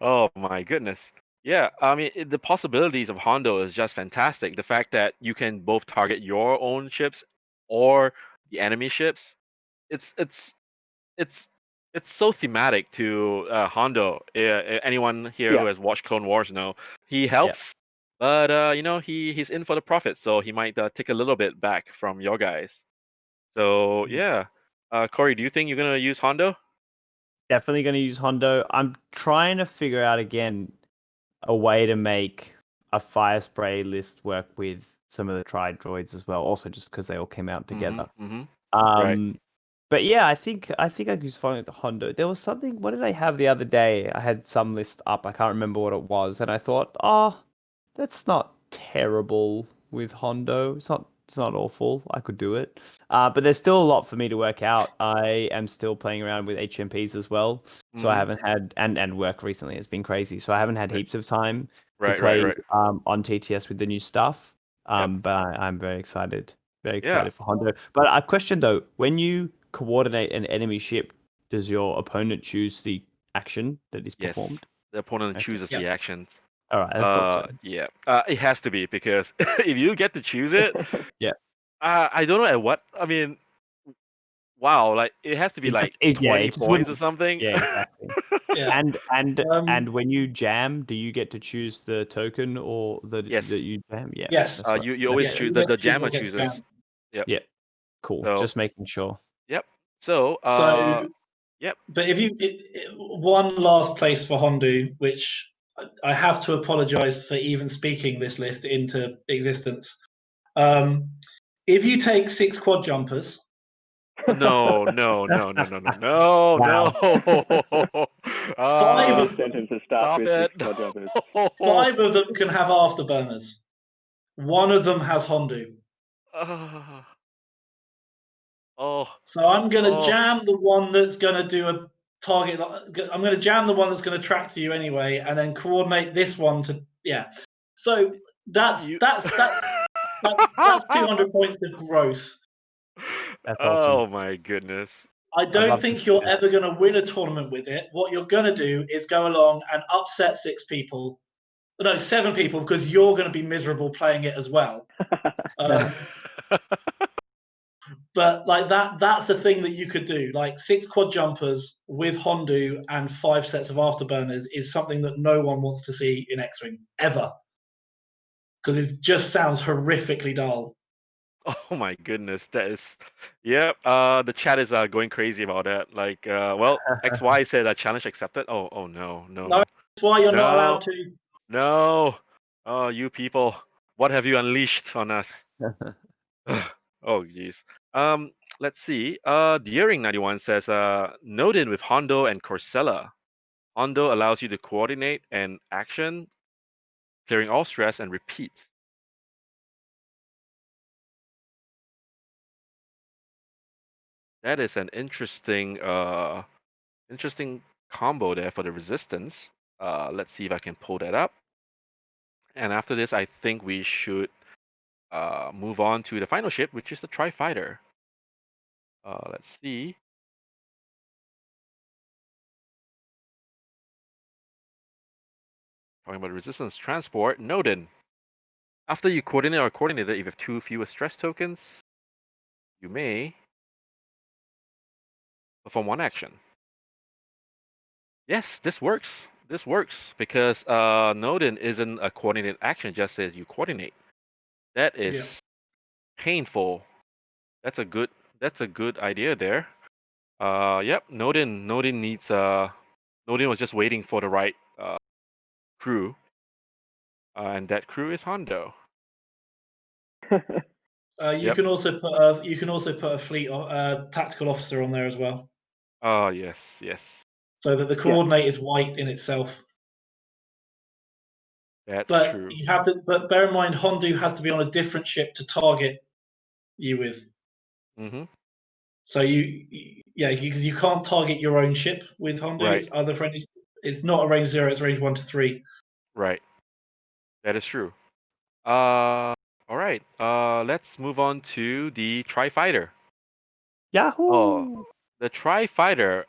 Oh my goodness. Yeah, I mean, the possibilities of Hondo is just fantastic. The fact that you can both target your own ships or the enemy ships, it's it's it's it's so thematic to Hondo. Anyone here who Yeah. has watched Clone Wars know he helps, but he's in for the profit, so he might take a little bit back from your guys. So yeah, Corey, do you think you're gonna use Hondo? Definitely going to use Hondo. I'm trying to figure out again a way to make a fire spray list work with some of the tried droids as well. Also, just because they all came out together. Mm-hmm. Right. But yeah, I think I'd use fine with the Hondo. There was something. What did I have the other day? I had some list up. I can't remember what it was, and I thought, oh, that's not terrible with Hondo. It's not It's not awful. I could do it. But there's still a lot for me to work out. I am still playing around with HMPs as well. So I Mhm. haven't had and work recently has been crazy. So I haven't had Right. heaps of time to Right, play right. on TTS with the new stuff. Yep. But I'm very excited. Very Yeah. excited for Hondo. But a question though, when you coordinate an enemy ship, does your opponent choose the action that is Yes. performed? The opponent Okay. chooses Yep. the action. All right, I thought so. Yeah. It has to be because if you get to choose it, Yeah. I don't know at what. I mean, wow, like it has to be like 20 it just points or wouldn't. something. Yeah, exactly. Yeah. And when you jam, do you get to choose the token or that Yes. you jam? Yeah. Yes. That's right. You always Yeah, choose you the get to choose jammer what gets chooses. jammed. Yep. Yeah. Cool. So Just making sure. yep. So So, yep. but if one last place for Hondu, which I have to apologize for even speaking this list into existence. If you take 6 quad jumpers, No, no, no, no, no, no, no, Wow. no. 5 Every of sentence them, starts Stop with it. 6 quadrumpers. 5 of them can have afterburners. One of them has Hondu. Oh, So I'm going to oh. jam the one that's going to do a target. I'm going to jam the one that's going to track to you anyway, and then coordinate this one to So that's You. that's that's that's 200 points of gross. That's Oh awesome. my goodness. I I'd don't love to think see you're that. ever going to win a tournament with it. What you're going to do is go along and upset 6 people. No, 7 people, because you're going to be miserable playing it as well. But like that's a thing that you could do. Like 6 quad jumpers with Hondu and 5 sets of afterburners is something that no one wants to see in X-Wing ever. Because it just sounds horrifically dull. Oh my goodness, that is, yep. The chat is going crazy about that. Like, well, XY said challenge accepted. Oh no, No, no, that's why you're not no, allowed to. no. Oh, you people, what have you unleashed on us? Oh geez. Let's see. Deering91 says, Nodin with Hondo and Corsella. Hondo allows you to coordinate an action, clearing all stress, and repeats. That is an interesting combo there for the resistance. Let's see if I can pull that up. And after this, I think we should move on to the final ship, which is the Tri-Fighter. Let's see. Talking about resistance transport, Nodin. After you coordinate or coordinator, if you have 2 fewer stress tokens, you may perform 1 action. Yes, this works. This works because Nodin isn't a coordinated action, it just says you coordinate. That is painful. That's a good idea there. Yep, Nodin needs Nodin was just waiting for the right crew. And that crew is Hondo. You Yep. can also put a fleet tactical officer on there as well, Oh yes. so that the coordinate is white in itself. That's But true. you have to. But bear in mind, Hondu has to be on a different ship to target you with. Mm-hmm. So because you can't target your own ship with Hondu. Right. It's other friendly. It's not a range 0. It's range 1 to 3. Right. That is true. All right. Let's move on to the Tri-Fighter. Yahoo! Oh, the Tri-Fighter.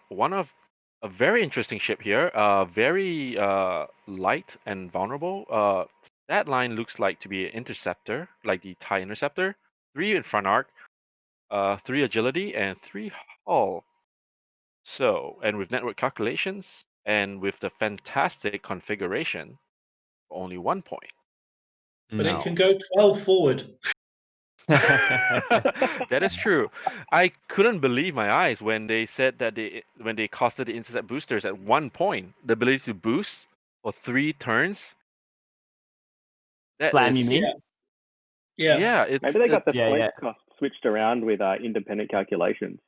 One of a very interesting ship here. Very light and vulnerable. That line looks like to be an interceptor, like the TIE Interceptor. 3 in front arc, 3 agility, and 3 hull. So, and with network calculations and with the fantastic configuration, only 1 point. But it Now, can go 12 forward. that is true. I couldn't believe my eyes when they said that when they costed the intercept boosters at 1 point, the ability to boost for 3 turns. That Flam, you is, mean? Yeah. yeah, it's Maybe they got the Yeah, point yeah. cost switched around with independent calculations.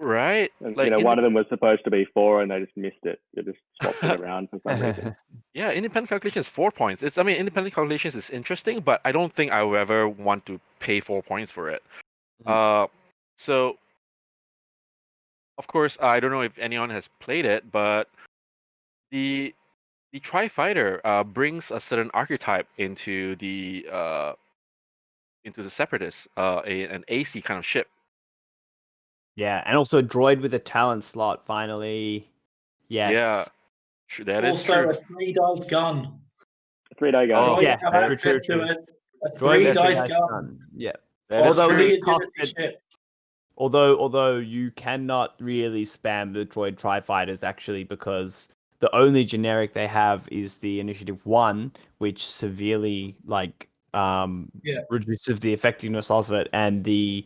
Right? And, Like one of them was supposed to be 4, and they just missed it. They just swapped it around for some reason. yeah, independent calculation is 4 points. Independent calculations is interesting, but I don't think I will ever want to pay 4 points for it. So of course, I don't know if anyone has played it, but the Tri-Fighter brings a certain archetype into the Separatist, an AC kind of ship. Yeah, and also a droid with a talent slot. Finally, yes. Yeah, that is Also, true. a 3 dice gun. 3-day gun. Oh, Droids yeah, have that- access true. to a Droid 3 dice dice gun. Yeah. that is Although true. Free it agility costed- ship. Although you cannot really spam the droid tri-fighters actually, because the only generic they have is the Initiative 1, which severely reduces the effectiveness of it, and the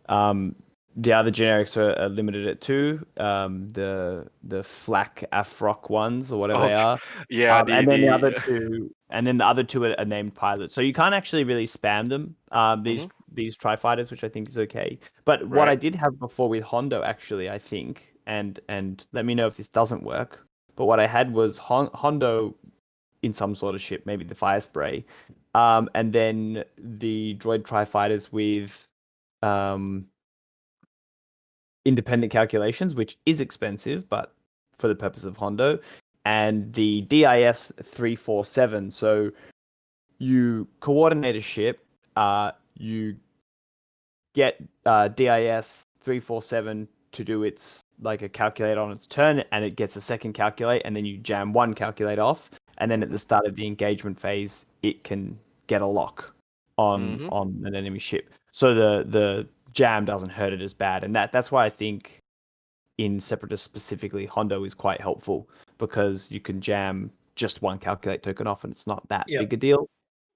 other generics are limited at 2, the Flak Afroc ones or whatever they are. Yeah, and then the other two are named pilots. So you can't actually really spam them. These tri-fighters, which I think is okay. But what I Right. did have before with Hondo, actually, I think, and let me know if this doesn't work. But what I had was Hondo in some sort of ship, maybe the Fire Spray, and then the droid tri-fighters with independent calculations, which is expensive, but for the purpose of Hondo, and the DIS 347. So you coordinate a ship, you get DIS 347 to do its like a calculate on its turn, and it gets a second calculate, and then you jam one calculate off, and then at the start of the engagement phase, it can get a lock on an enemy ship. So the jam doesn't hurt it as bad, and that's why I think in Separatist specifically, Hondo is quite helpful, because you can jam just one calculate token off, and it's not that big a deal.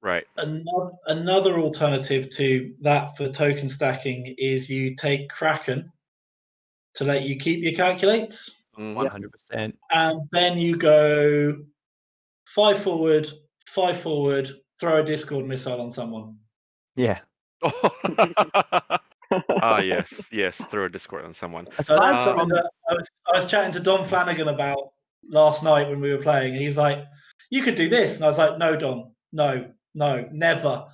Right. Another alternative to that for token stacking is you take Kraken to let you keep your calculates, 100%. and then you go 5 forward, 5 forward, throw a Discord missile on someone. Yeah. Yes. Throw a Discord on someone. So that's something that I was chatting to Don Flanagan about last night when we were playing, and he was like, "You could do this," and I was like, "No, Don, no, never,"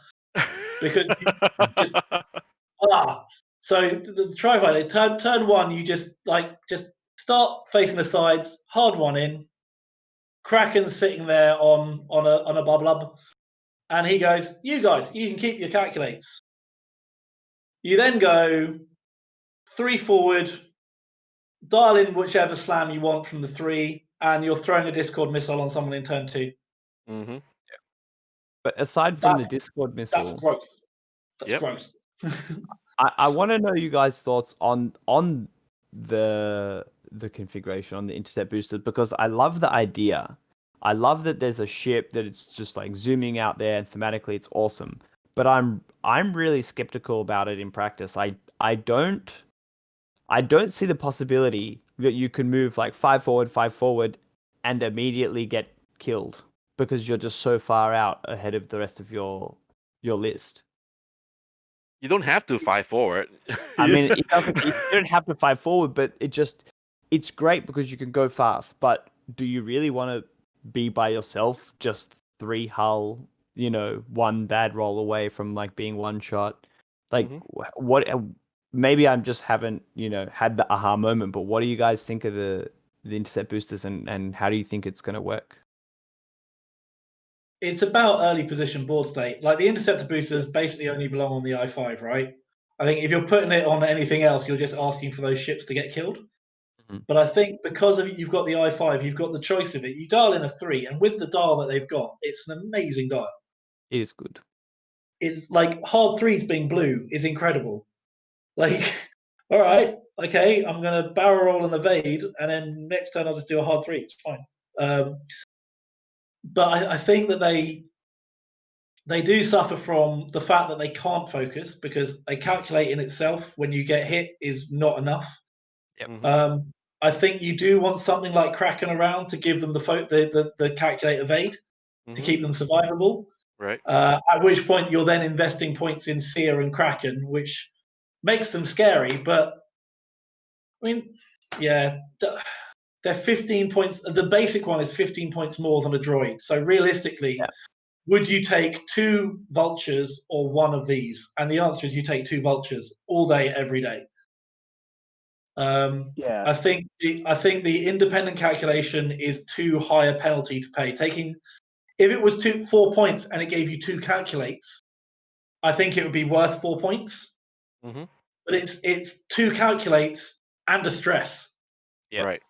because So the tri-fighter turn 1, you just start facing the sides, hard one in. Kraken's sitting there on a bubblub, and he goes, "You guys, you can keep your calculates." You then go 3 forward, dial in whichever slam you want from the 3, and you're throwing a Discord missile on someone in turn 2. Mm-hmm. But aside from the Discord missile, that's gross. That's gross. I want to know you guys' thoughts on the configuration on the intercept boosters, because I love the idea. I love that there's a ship that it's just like zooming out there, and thematically it's awesome. But I'm really skeptical about it in practice. I don't see the possibility that you can move like 5 forward, and immediately get killed, because you're just so far out ahead of the rest of your list. You don't have to 5 forward. I mean, it doesn't. You don't have to 5 forward, but it's great because you can go fast. But do you really want to be by yourself, just 3 hull, 1 bad roll away from like being one shot? Like, what? Maybe I just haven't, had the aha moment. But what do you guys think of the intercept boosters, and how do you think it's going to work? It's about early position board state. Like the interceptor boosters basically only belong on the I5, right? I think if you're putting it on anything else, you're just asking for those ships to get killed. But I think because you've got the I5, you've got the choice of it. You dial in a 3, and with the dial that they've got, it's an amazing dial. It is good. It's like hard 3s being blue is incredible. Like, all right, okay, I'm going to barrel roll and evade, and then next turn I'll just do a hard 3. It's fine. But I think that they do suffer from the fact that they can't focus, because a calculate in itself, when you get hit, is not enough. Yep. I think you do want something like Kraken around to give them the calculate evade to keep them survivable. Right. At which point you're then investing points in Seer and Kraken, which makes them scary. But I mean, yeah, they're 15 points. The basic one is 15 points more than a droid. So realistically, Yeah. would you take 2 vultures or one of these? And the answer is you take 2 vultures all day, every day. Yeah. I think the independent calculation is too high a penalty to pay. If it was 4 points and it gave you 2 calculates, I think it would be worth 4 points. Mhm. But it's 2 calculates and a stress. Yeah. Right.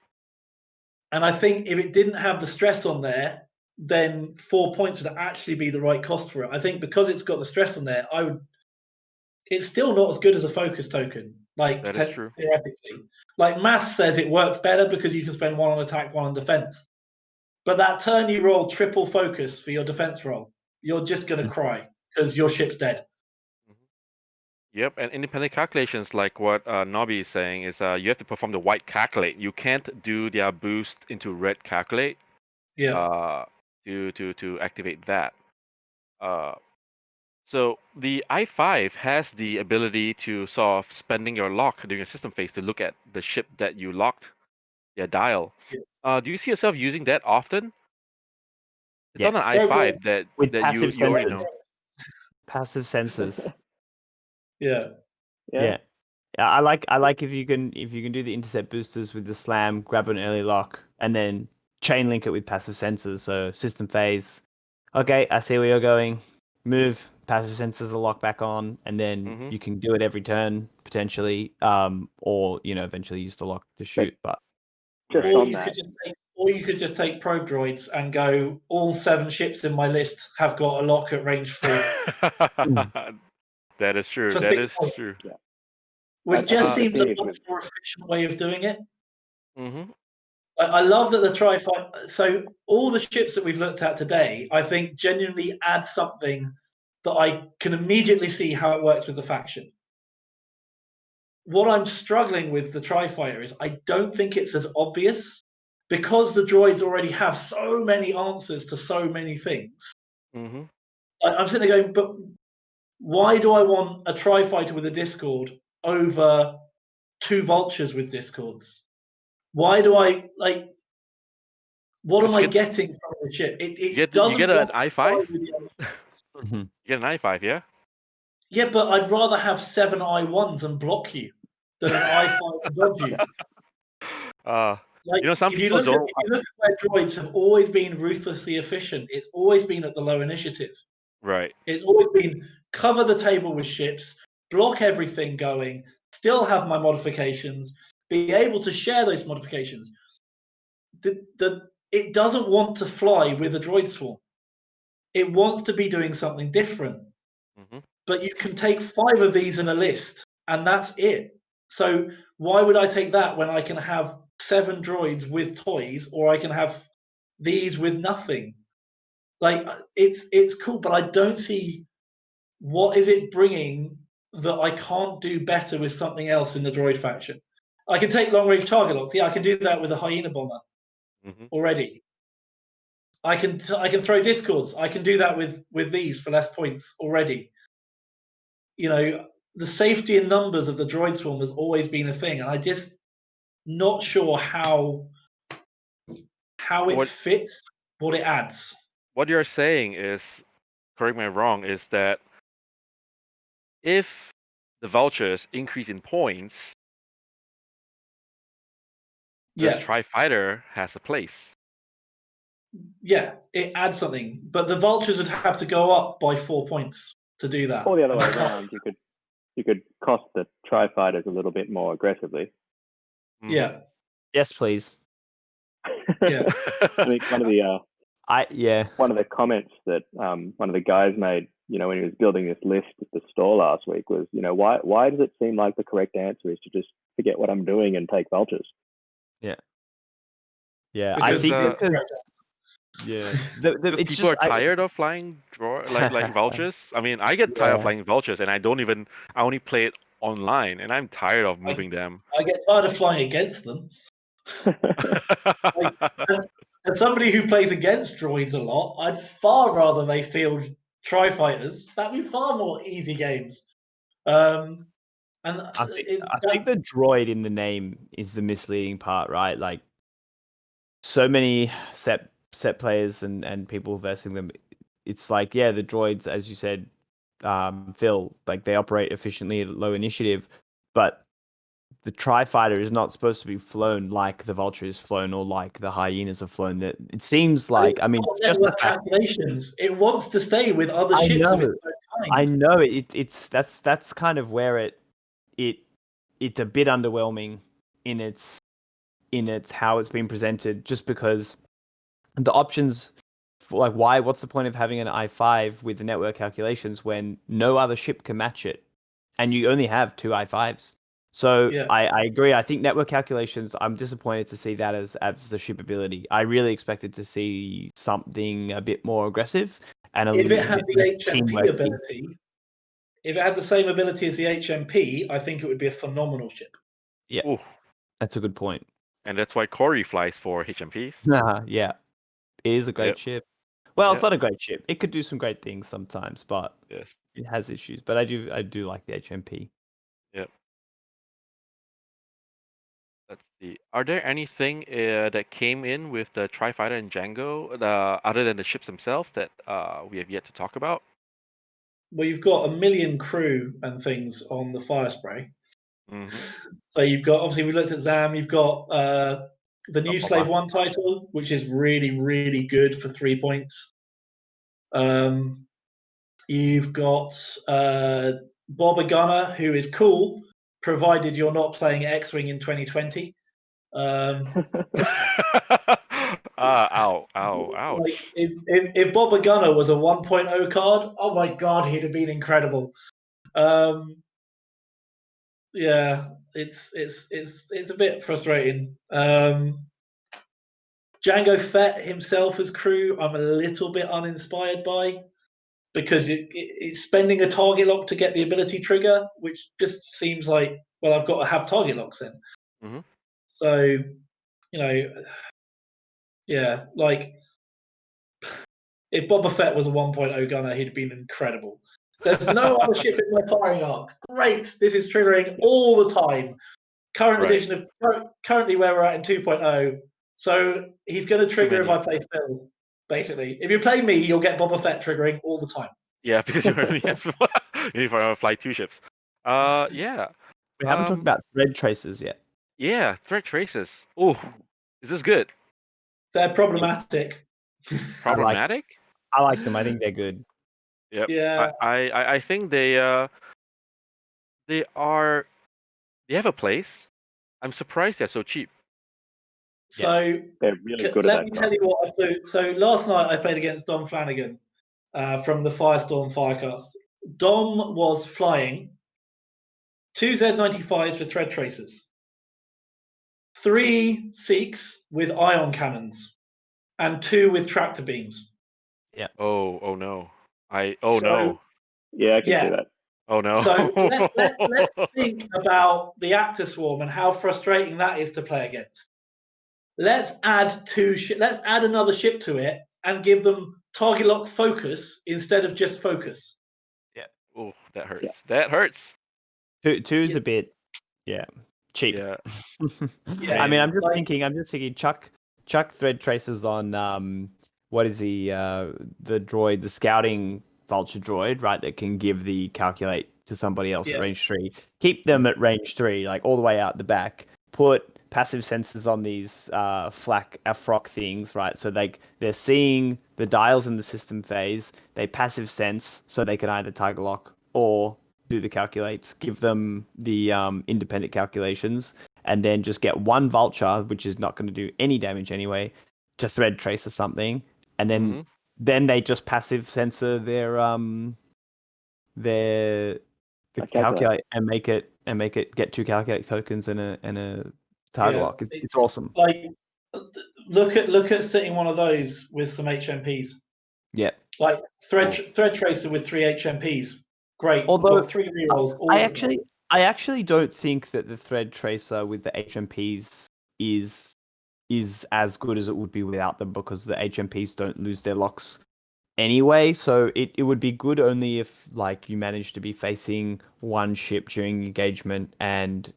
And I think if it didn't have the stress on there, then 4 points would actually be the right cost for it. I think because it's got the stress on there, it's still not as good as a focus token. Like That is true. theoretically, like maths says it works better because you can spend 1 on attack, 1 on defense. But that turn you roll triple focus for your defense roll, you're just gonna cry because your ship's dead. Yep, and independent calculations, like what Nobby is saying, is you have to perform the white calculate. You can't do their boost into red calculate Yeah. to activate that. So the i5 has the ability to sort of spending your lock during a system phase to look at the ship that you locked, their dial. Yeah. Do you see yourself using that often? It's on an Yes. i5 that With that passive you already sensors. know. Passive sensors. Yeah. Yeah. Yeah, I like if you can do the intercept boosters with the slam, grab an early lock, and then chain link it with passive sensors. So system phase. Okay, I see where you're going. Move, passive sensors are locked back on, and then Mhm. you can do it every turn potentially. Or eventually use the lock to shoot. But Just Or on you that, could just take probe droids and go. All 7 ships in my list have got a lock at range 4 That is true. for That 6 is points, true. which I just think seems the a thing is much with more efficient way of doing it. Mhm. I love that the tri-fighter. So all the ships that we've looked at today, I think, genuinely add something that I can immediately see how it works with the faction. What I'm struggling with the tri-fighter is I don't think it's as obvious because the droids already have so many answers to so many things. Mhm. I'm sitting there going, but why do I want a tri-fighter with a Discord over 2 vultures with Discords? Why do I like? What am Because I getting from the ship? you It get doesn't an want to fly i5. with the other ships. You get an i5, yeah. Yeah, but I'd rather have 7 I1s and block you than an I5 and dodge you. Like Some if you people look don't. at where droids have always been ruthlessly efficient, it's always been at the low initiative. Right. It's always been cover the table with ships, block everything going, still have my modifications, be able to share those modifications. It doesn't want to fly with a droid swarm. It wants to be doing something different. Mhm. But you can take 5 of these in a list, and that's it. So why would I take that when I can have 7 droids with toys, or I can have these with nothing? Like it's cool, but I don't see what is it bringing that I can't do better with something else in the droid faction. I can take long range target locks. Yeah, I can do that with a hyena bomber Mhm. already. I can throw discords. I can do that with these for less points already. The safety in numbers of the droid swarm has always been a thing, and I just not sure how it What fits what it adds. what you're saying is, correct me if I'm wrong, is that if the vultures increase in points, this Yeah, tri-fighter has a place. yeah, it adds something, but the vultures would have to go up by 4 points to do that. or the other and way I can't- around, you could cost the tri-fighters a little bit more aggressively. Mhm. Yeah, yes, please. yeah. I think one of the comments that one of the guys made, when he was building this list at the store last week was, why does it seem like the correct answer is to just forget what I'm doing and take vultures? Yeah, I Because think uh, because Because people are tired of flying like vultures. I mean, I get tired of Yeah. flying vultures, and I only play it online, and I'm tired of moving them. I get tired of flying against them. As somebody who plays against droids a lot, I'd far rather they field tri-fighters. That'd be far more easy games. And I think the droid in the name is the misleading part, right? Like, so many set players and people versing them. It's like, yeah, the droids, as you said, Phil, like they operate efficiently at low initiative, but the Tri-Fighter is not supposed to be flown like the Vulture is flown or like the Hyenas are flown. It seems like, I mean, just the network fact, calculations. It wants to stay with other I ships of know, its own I kind. know it's that's kind of where it's a bit underwhelming in its how it's been presented, just because the options for, like, what's the point of having an i5 with the network calculations when no other ship can match it and you only have two i5s? So Yeah. I agree. I think network calculations, I'm disappointed to see that as the ship ability. I really expected to see something a bit more aggressive and a If little it had bit the less HMP teamwork. ability, if it had the same ability as the HMP, I think it would be a phenomenal ship. Yeah, Ooh, that's a good point. and that's why Corey flies for HMPs. Yeah, it is a great Yep. ship. Well, it's Yep. not a great ship. It could do some great things sometimes, but Yes. it has issues. But I do like the HMP. Yep. Let's see. Are there anything that came in with the Tri-Fighter and Django, other than the ships themselves, that we have yet to talk about? Well, you've got a million crew and things on the Fire Spray. Mm-hmm. So you've got, obviously, we looked at Zam. You've got the new Boba. Slave 1 title, which is really, really good for 3 points. You've got Boba Gunner, who is cool, provided you're not playing X-Wing in 2020. Ow, Like, ouch. if Boba Gunner was a 1.0 card, oh my god, he'd have been incredible. Yeah, it's a bit frustrating. Django Fett himself as crew, I'm a little bit uninspired by, because it's spending a target lock to get the ability trigger, which just seems like, well, I've got to have target locks then. Mm-hmm. So, you know, yeah, like if Boba Fett was a 1.0 gunner, he'd have been incredible. There's no other ship in my firing arc. Great, this is triggering all the time. Current Right. edition of currently where we're at in 2.0. So he's going to trigger if many. I play Phil. Basically, if you play me, you'll get Boba Fett triggering all the time. Yeah, because you only have you need to fly two ships. Yeah. We haven't talked about thread tracers yet. Yeah, threat traces. Oh, is this good? They're problematic. Problematic? I like them. I think they're good. Yep. Yeah. I think they are they have a place. I'm surprised they're so cheap. So They're really good at let that me crap. tell you what I flew. So last night I played against Dom Flanagan from the Firestorm Firecast. Dom was flying two Z95s for thread tracers, 3 Seeks with ion cannons, and 2 with tractor beams. Oh no. So, no. Yeah, I can see Yeah. that. Oh no. So let's think about the Actor Swarm and how frustrating that is to play against. Let's add let's add another ship to it and give them target lock focus instead of just focus. Oh, that hurts. Yeah. That hurts. Two's Yeah. a bit, cheap. Yeah. Yeah. I mean, I'm Like- just thinking, Chuck thread tracers on what is the droid, the scouting vulture droid, right? That can give the calculate to somebody else Yeah. at range 3. Keep them at range 3, like all the way out the back. Put passive sensors on these AFROC things, right? So they're seeing the dials in the system phase. They passive sense, so they can either target lock or do the calculates. Give them the independent calculations, and then just get one vulture, which is not going to do any damage anyway, to thread trace or something, and then they just passive sensor their calculate and make it get 2 calculate tokens and a target lock. It's awesome. Like look at setting one of those with some HMPs. Yeah. Like thread tracer with 3 HMPs. Great. Although You've got 3 rerolls. I actually don't think that the thread tracer with the HMPs is as good as it would be without them, because the HMPs don't lose their locks anyway, so it would be good only if like you managed to be facing one ship during engagement and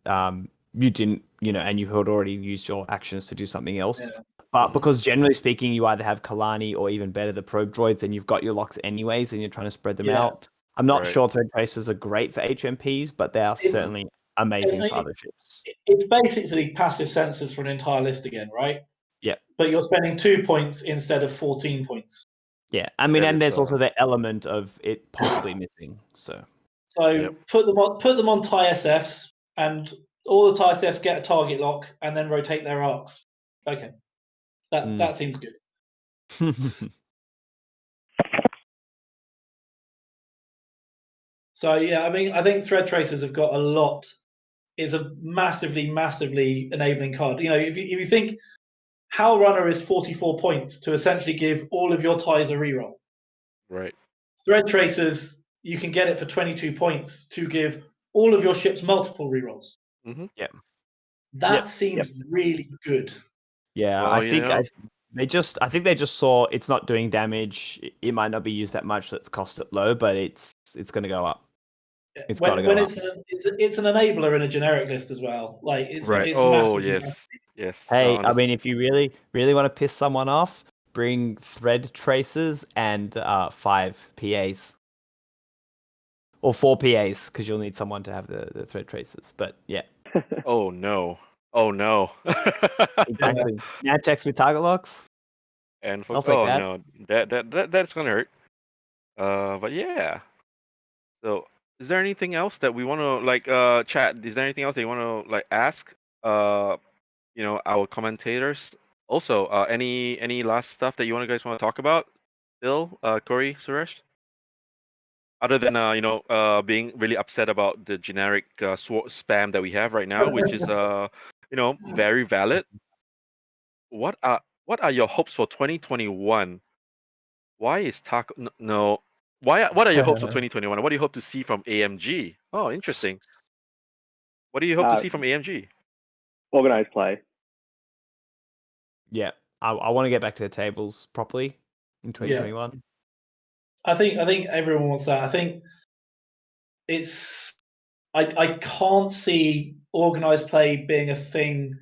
you didn't, and you had already used your actions to do something else. Yeah. But Mhm. because generally speaking, you either have Kalani or even better the probe droids, and you've got your locks anyways, and you're trying to spread them Yeah. out. I'm not Right. sure thread tracers are great for HMPs, but they are It's- certainly amazing for it- other ships. It's basically passive sensors for an entire list again, right? Yeah. But you're spending 2 points instead of 14 points. Yeah, I mean, That and is, there's also the element of it possibly missing. So So Yep. put them on TIE SFs, and all the TIE SFs get a target lock, and then rotate their arcs. Okay, that seems good. So yeah, I mean, I think thread tracers have got a lot. It's a massively enabling card. If you think Hal Runner is 44 points to essentially give all of your ties a reroll. right. Thread tracers, you can get it for 22 points to give all of your ships multiple rerolls. Mm-hmm. That seems really good. Yeah, Well, I think I think they just saw it's not doing damage. It might not be used that much. Let's cost it low, but it's going to go up. It's got to go when up. it's an enabler in a generic list as well. Like it's Right. it's Oh, massively. yes. Hey, No, I mean, if you really want to piss someone off, bring thread tracers and 5 PAs. Or 4 PAs, because you'll need someone to have the thread tracers. But yeah, Oh no. Oh no. exactly. Now text with target locks. And I'll folks, take oh that. no, that's gonna hurt. But yeah. So, is there anything else that we want to chat? Is there anything else that you want to ask? Our commentators. Also, any last stuff that you guys want to talk about? Bill, Corey, Suresh. Other than being really upset about the generic spam that we have right now, which is very valid. What are your hopes for 2021? Why is Taco no? What are your hopes for 2021? What do you hope to see from AMG? Oh, interesting. What do you hope to see from AMG? Organized play. Yeah, I want to get back to the tables properly in 2021. I think everyone wants that. I think it's. I can't see organized play being a thing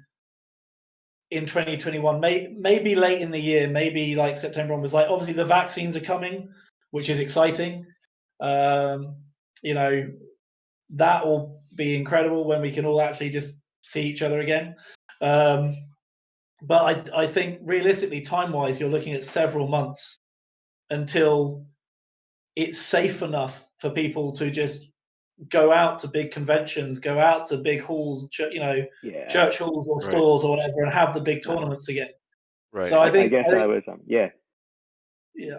in 2021. Maybe late in the year, maybe like September onwards. Like obviously the vaccines are coming, which is exciting. That will be incredible when we can all actually just see each other again. But I think realistically, time-wise, you're looking at several months until it's safe enough for people to just go out to big conventions, go out to big halls, church halls or Right. stores or whatever, and have the big tournaments again. Right. So I think yeah.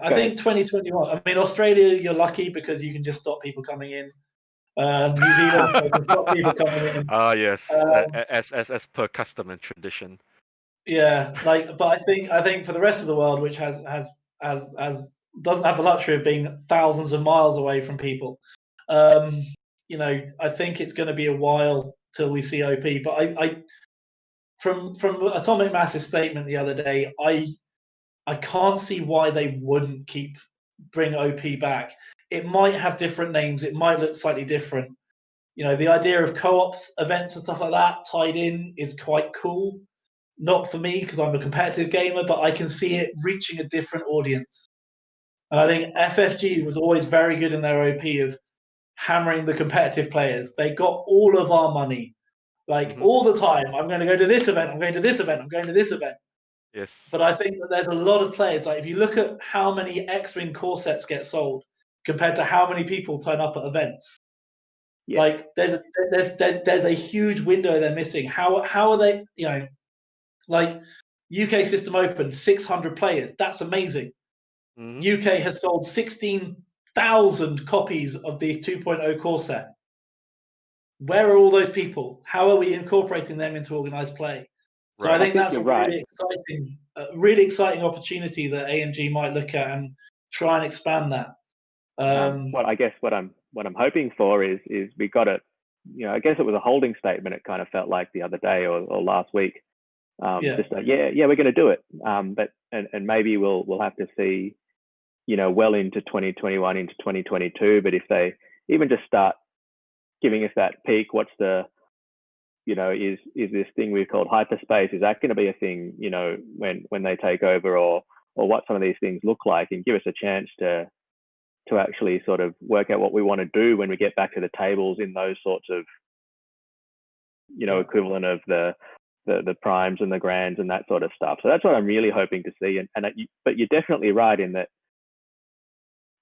I think 2021. I mean, Australia, you're lucky because you can just stop people coming in. New Zealand, they can stop people coming in. Ah, yes, as per custom and tradition. Yeah, but I think for the rest of the world, which has doesn't have the luxury of being thousands of miles away from people, I think it's going to be a while till we see OP. But I from Atomic Mass's statement the other day, I can't see why they wouldn't bring OP back. It might have different names. It might look slightly different. The idea of co-ops events and stuff like that tied in is quite cool. Not for me because I'm a competitive gamer, but I can see it reaching a different audience. And I think FFG was always very good in their OP of hammering the competitive players. They got all of our money, all the time. I'm going to go to this event. I'm going to this event. I'm going to this event. Yes. But I think that there's a lot of players. Like if you look at how many X-Wing core sets get sold compared to how many people turn up at events, there's a huge window they're missing. How are they? UK System Open, 600 players. That's amazing. UK has sold 16,000 copies of the 2.0 core set. Where are all those people? How are we incorporating them into organized play? So I think that's a really exciting opportunity that AMG might look at and try and expand that. What I'm hoping for is we got it. I guess it was a holding statement. It kind of felt like the other day or last week. Just we're going to do it. But maybe we'll have to see well into 2021, into 2022. But if they even just start giving us that peak, what's the, is this thing we've called hyperspace, is that going to be a thing, when they take over, or what some of these things look like, and give us a chance to actually sort of work out what we want to do when we get back to the tables in those sorts of, equivalent of the primes and the grands and that sort of stuff. So that's what I'm really hoping to see. But you're definitely right in that,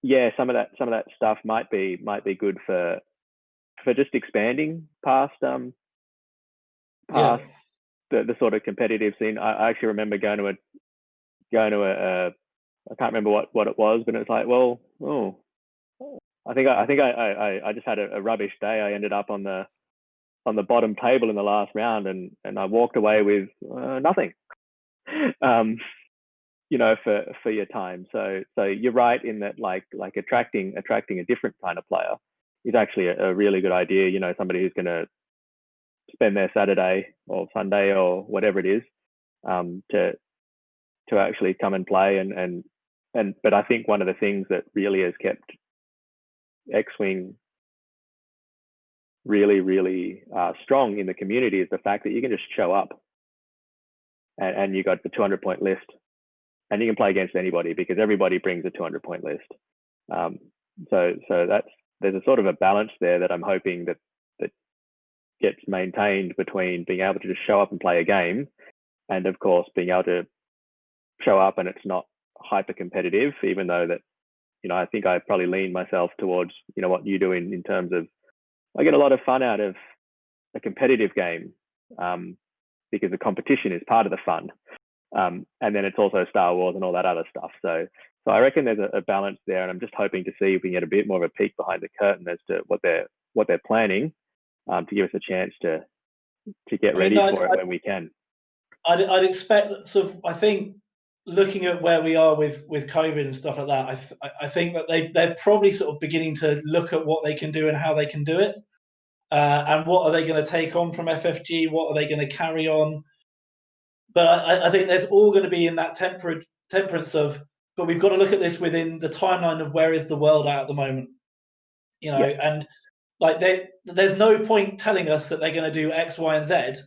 yeah, some of that stuff might be good for just expanding past the sort of competitive scene. I actually remember going to a I can't remember what it was, but it was like, well, I think I just had a rubbish day. I ended up on the bottom table in the last round, and I walked away with nothing. For your time. So you're right in that, like attracting a different kind of player is actually a really good idea. Somebody who's going to spend their Saturday or Sunday or whatever it is, to actually come and play. But I think one of the things that really has kept X-Wing really, really strong in the community is the fact that you can just show up and you got the 200-point list, and you can play against anybody because everybody brings a 200-point list. So there's a sort of a balance there that I'm hoping that gets maintained between being able to just show up and play a game, and of course being able to show up and it's not hyper competitive, even though that, I think I probably lean myself towards, what you do in terms of, I get a lot of fun out of a competitive game, because the competition is part of the fun. And then it's also Star Wars and all that other stuff. So I reckon there's a balance there, and I'm just hoping to see if we can get a bit more of a peek behind the curtain as to what they're planning, to give us a chance to get ready for it when we can. I'd expect that sort of. I think looking at where we are with COVID and stuff like that, I think that they're probably sort of beginning to look at what they can do and how they can do it, and what are they going to take on from FFG, what are they going to carry on. But I think there's all going to be in that temperance of, but we've got to look at this within the timeline of where is the world at the moment, and like there's no point telling us that they're going to do X, Y, and Z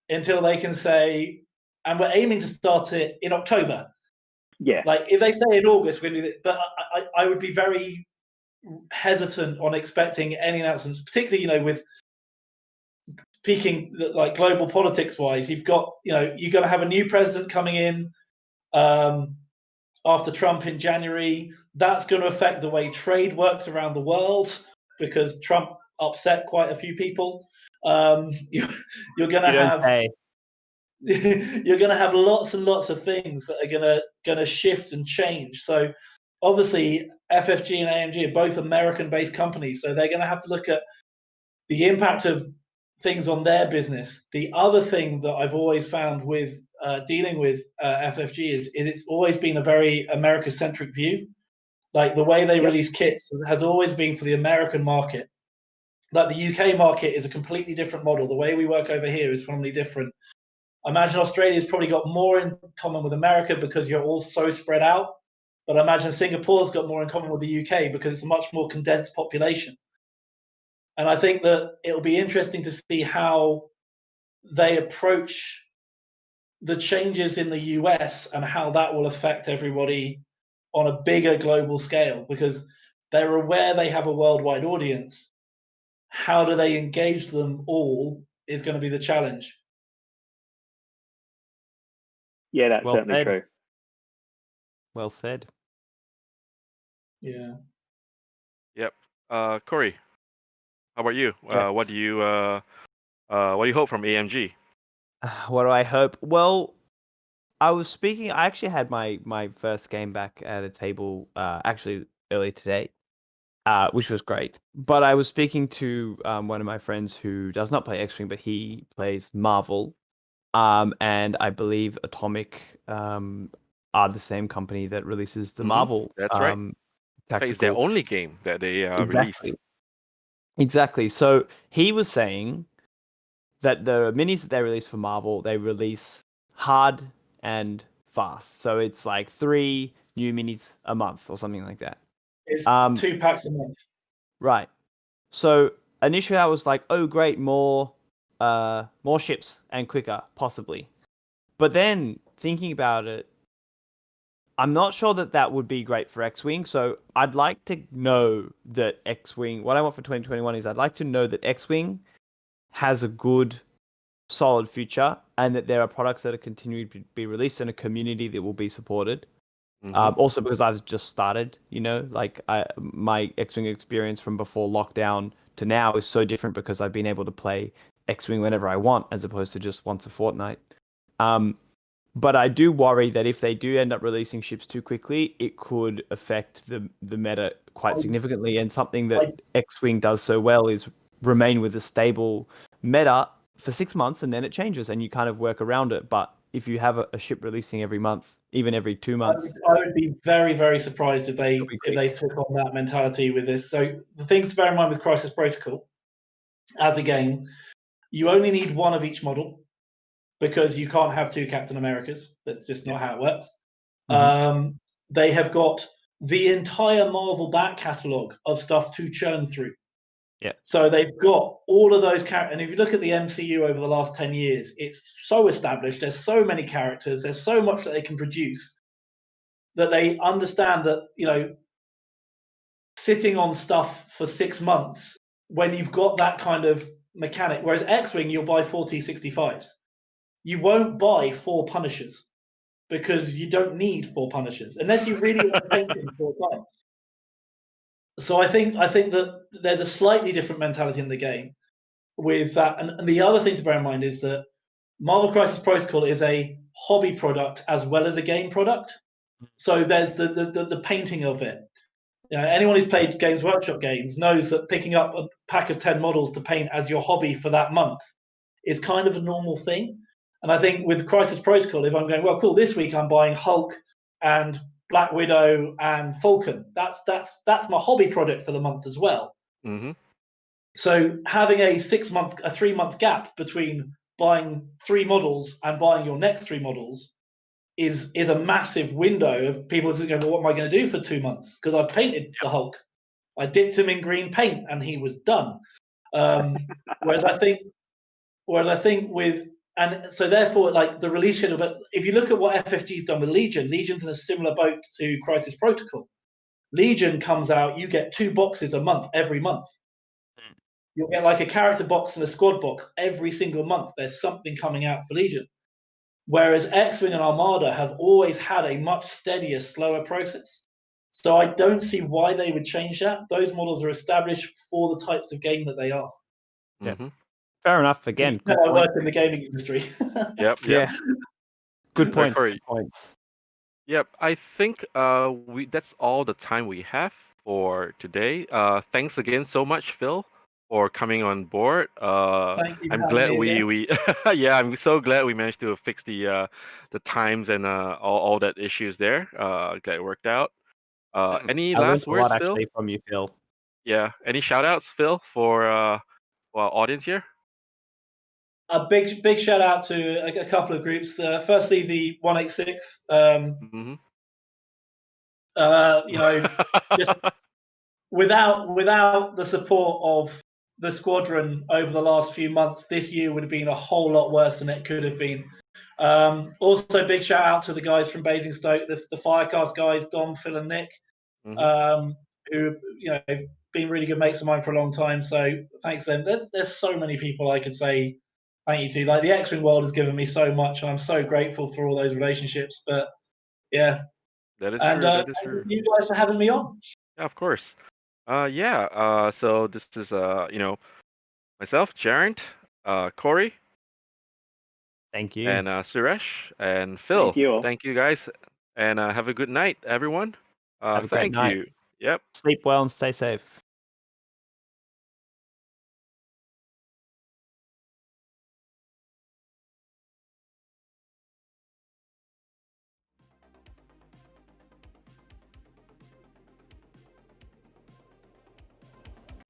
until they can say, and we're aiming to start it in October. Yeah. Like if they say in August, we're going to do it, but I would be very hesitant on expecting any announcements, particularly, with speaking like global politics wise, you've got, you're going to have a new president coming in after Trump in January. That's going to affect the way trade works around the world because Trump upset quite a few people. You're going to have you're going to have lots and lots of things that are going to shift and change. So obviously FFG and AMG are both American-based companies, so they're going to have to look at the impact of things on their business. The other thing that I've always found with dealing with FFG is it's always been a very America-centric view. Like the way they release kits has always been for the American market. Like the UK market is a completely different model. The way we work over here is fundamentally different. I imagine Australia's probably got more in common with America because you're all so spread out. But I imagine Singapore's got more in common with the UK because it's a much more condensed population. And I think that it'll be interesting to see how they approach the changes in the US and how that will affect everybody on a bigger global scale, because they're aware they have a worldwide audience. How do they engage them all is going to be the challenge. Yeah, that's certainly true. Well said. Yeah. Yep. Corey, how about you? Yes. What do you hope from AMG? What do I hope? Well, I actually had my first game back at a table actually earlier today, which was great. But I was speaking to one of my friends who does not play X-Wing, but he plays Marvel. And I believe Atomic are the same company that releases the Marvel. That's right. It's their only game that they released. Exactly. So he was saying that the minis that they release for Marvel, they release hard and fast. So it's like 3 new minis a month or something like that. It's Um, 2 packs a month. Right. So initially I was like, oh great, more ships and quicker, possibly. But then thinking about it, I'm not sure that that would be great for X-Wing. So I'd like to know that X-Wing, what I want for 2021 is I'd like to know that X-Wing has a good, solid future and that there are products that are continuing to be released and a community that will be supported. Also because I've just started, my X-Wing experience from before lockdown to now is so different because I've been able to play X-Wing whenever I want as opposed to just once a fortnight. But I do worry that if they do end up releasing ships too quickly, it could affect the meta quite significantly. And something that X-Wing does so well is remain with a stable meta for 6 months and then it changes and you kind of work around it. But if you have a ship releasing every month, even every 2 months, I would be very, very surprised if they It'll be if they took on that mentality with this. So the things to bear in mind with Crisis Protocol, as a game, you only need one of each model because you can't have 2 Captain Americas. That's just not how it works. They have got the entire Marvel back catalogue of stuff to churn through. Yeah. So they've got all of those characters. And if you look at the MCU over the last 10 years, it's so established. There's so many characters. There's so much that they can produce that they understand that, sitting on stuff for 6 months when you've got that kind of mechanic, whereas X-Wing, you'll buy 4 T65s. You won't buy 4 Punishers because you don't need 4 Punishers unless you really want to paint him 4 times. So I think that there's a slightly different mentality in the game with that. And the other thing to bear in mind is that Marvel Crisis Protocol is a hobby product as well as a game product. So there's the painting of it. Anyone who's played Games Workshop games knows that picking up a pack of 10 models to paint as your hobby for that month is kind of a normal thing. And I think with Crisis Protocol, if I'm going, well, cool, this week I'm buying Hulk and Black Widow and Falcon. That's my hobby product for the month as well. So having a 3-month gap between buying 3 models and buying your next 3 models is a massive window of people going, well, what am I going to do for 2 months? Because I've painted the Hulk. I dipped him in green paint and he was done. Whereas I think with, and so therefore, like the release schedule, but if you look at what FFG's done with Legion's in a similar boat to Crisis Protocol. Legion comes out, you get 2 boxes a month every month. You'll get like a character box and a squad box every single month. There's something coming out for Legion. Whereas X-Wing and Armada have always had a much steadier, slower process. So I don't see why they would change that. Those models are established for the types of game that they are. fair enough. Again, good I point. work in the gaming industry. Yep. Yeah. Good point. Corey. Good points. Yep. I think that's all the time we have for today. Thanks again so much, Phil, for coming on board. Thank you for I'm having glad me again. we yeah, I'm so glad we managed to fix the times and all that issues there. Glad it worked out. Any I learned last a words, lot Phil? actually from you, Phil. Yeah. Any shout outs, Phil, for our audience here? A big shout out to a couple of groups. Firstly, the 186. Just without the support of the squadron over the last few months, this year would have been a whole lot worse than it could have been. Also, big shout out to the guys from Basingstoke, the Firecast guys, Dom, Phil, and Nick, who've been really good mates of mine for a long time. So thanks to them. There's so many people I could say thank you to. Like the X-Wing world has given me so much, and I'm so grateful for all those relationships. But yeah, that is true. That is true. Thank you guys for having me on. Yeah, of course. So this is myself, Jarrett, Corey, Thank you. and Suresh, and Phil. Thank you all. Thank you guys, and have a good night, everyone. Have a great Thank night. you. Yep. Sleep well and stay safe.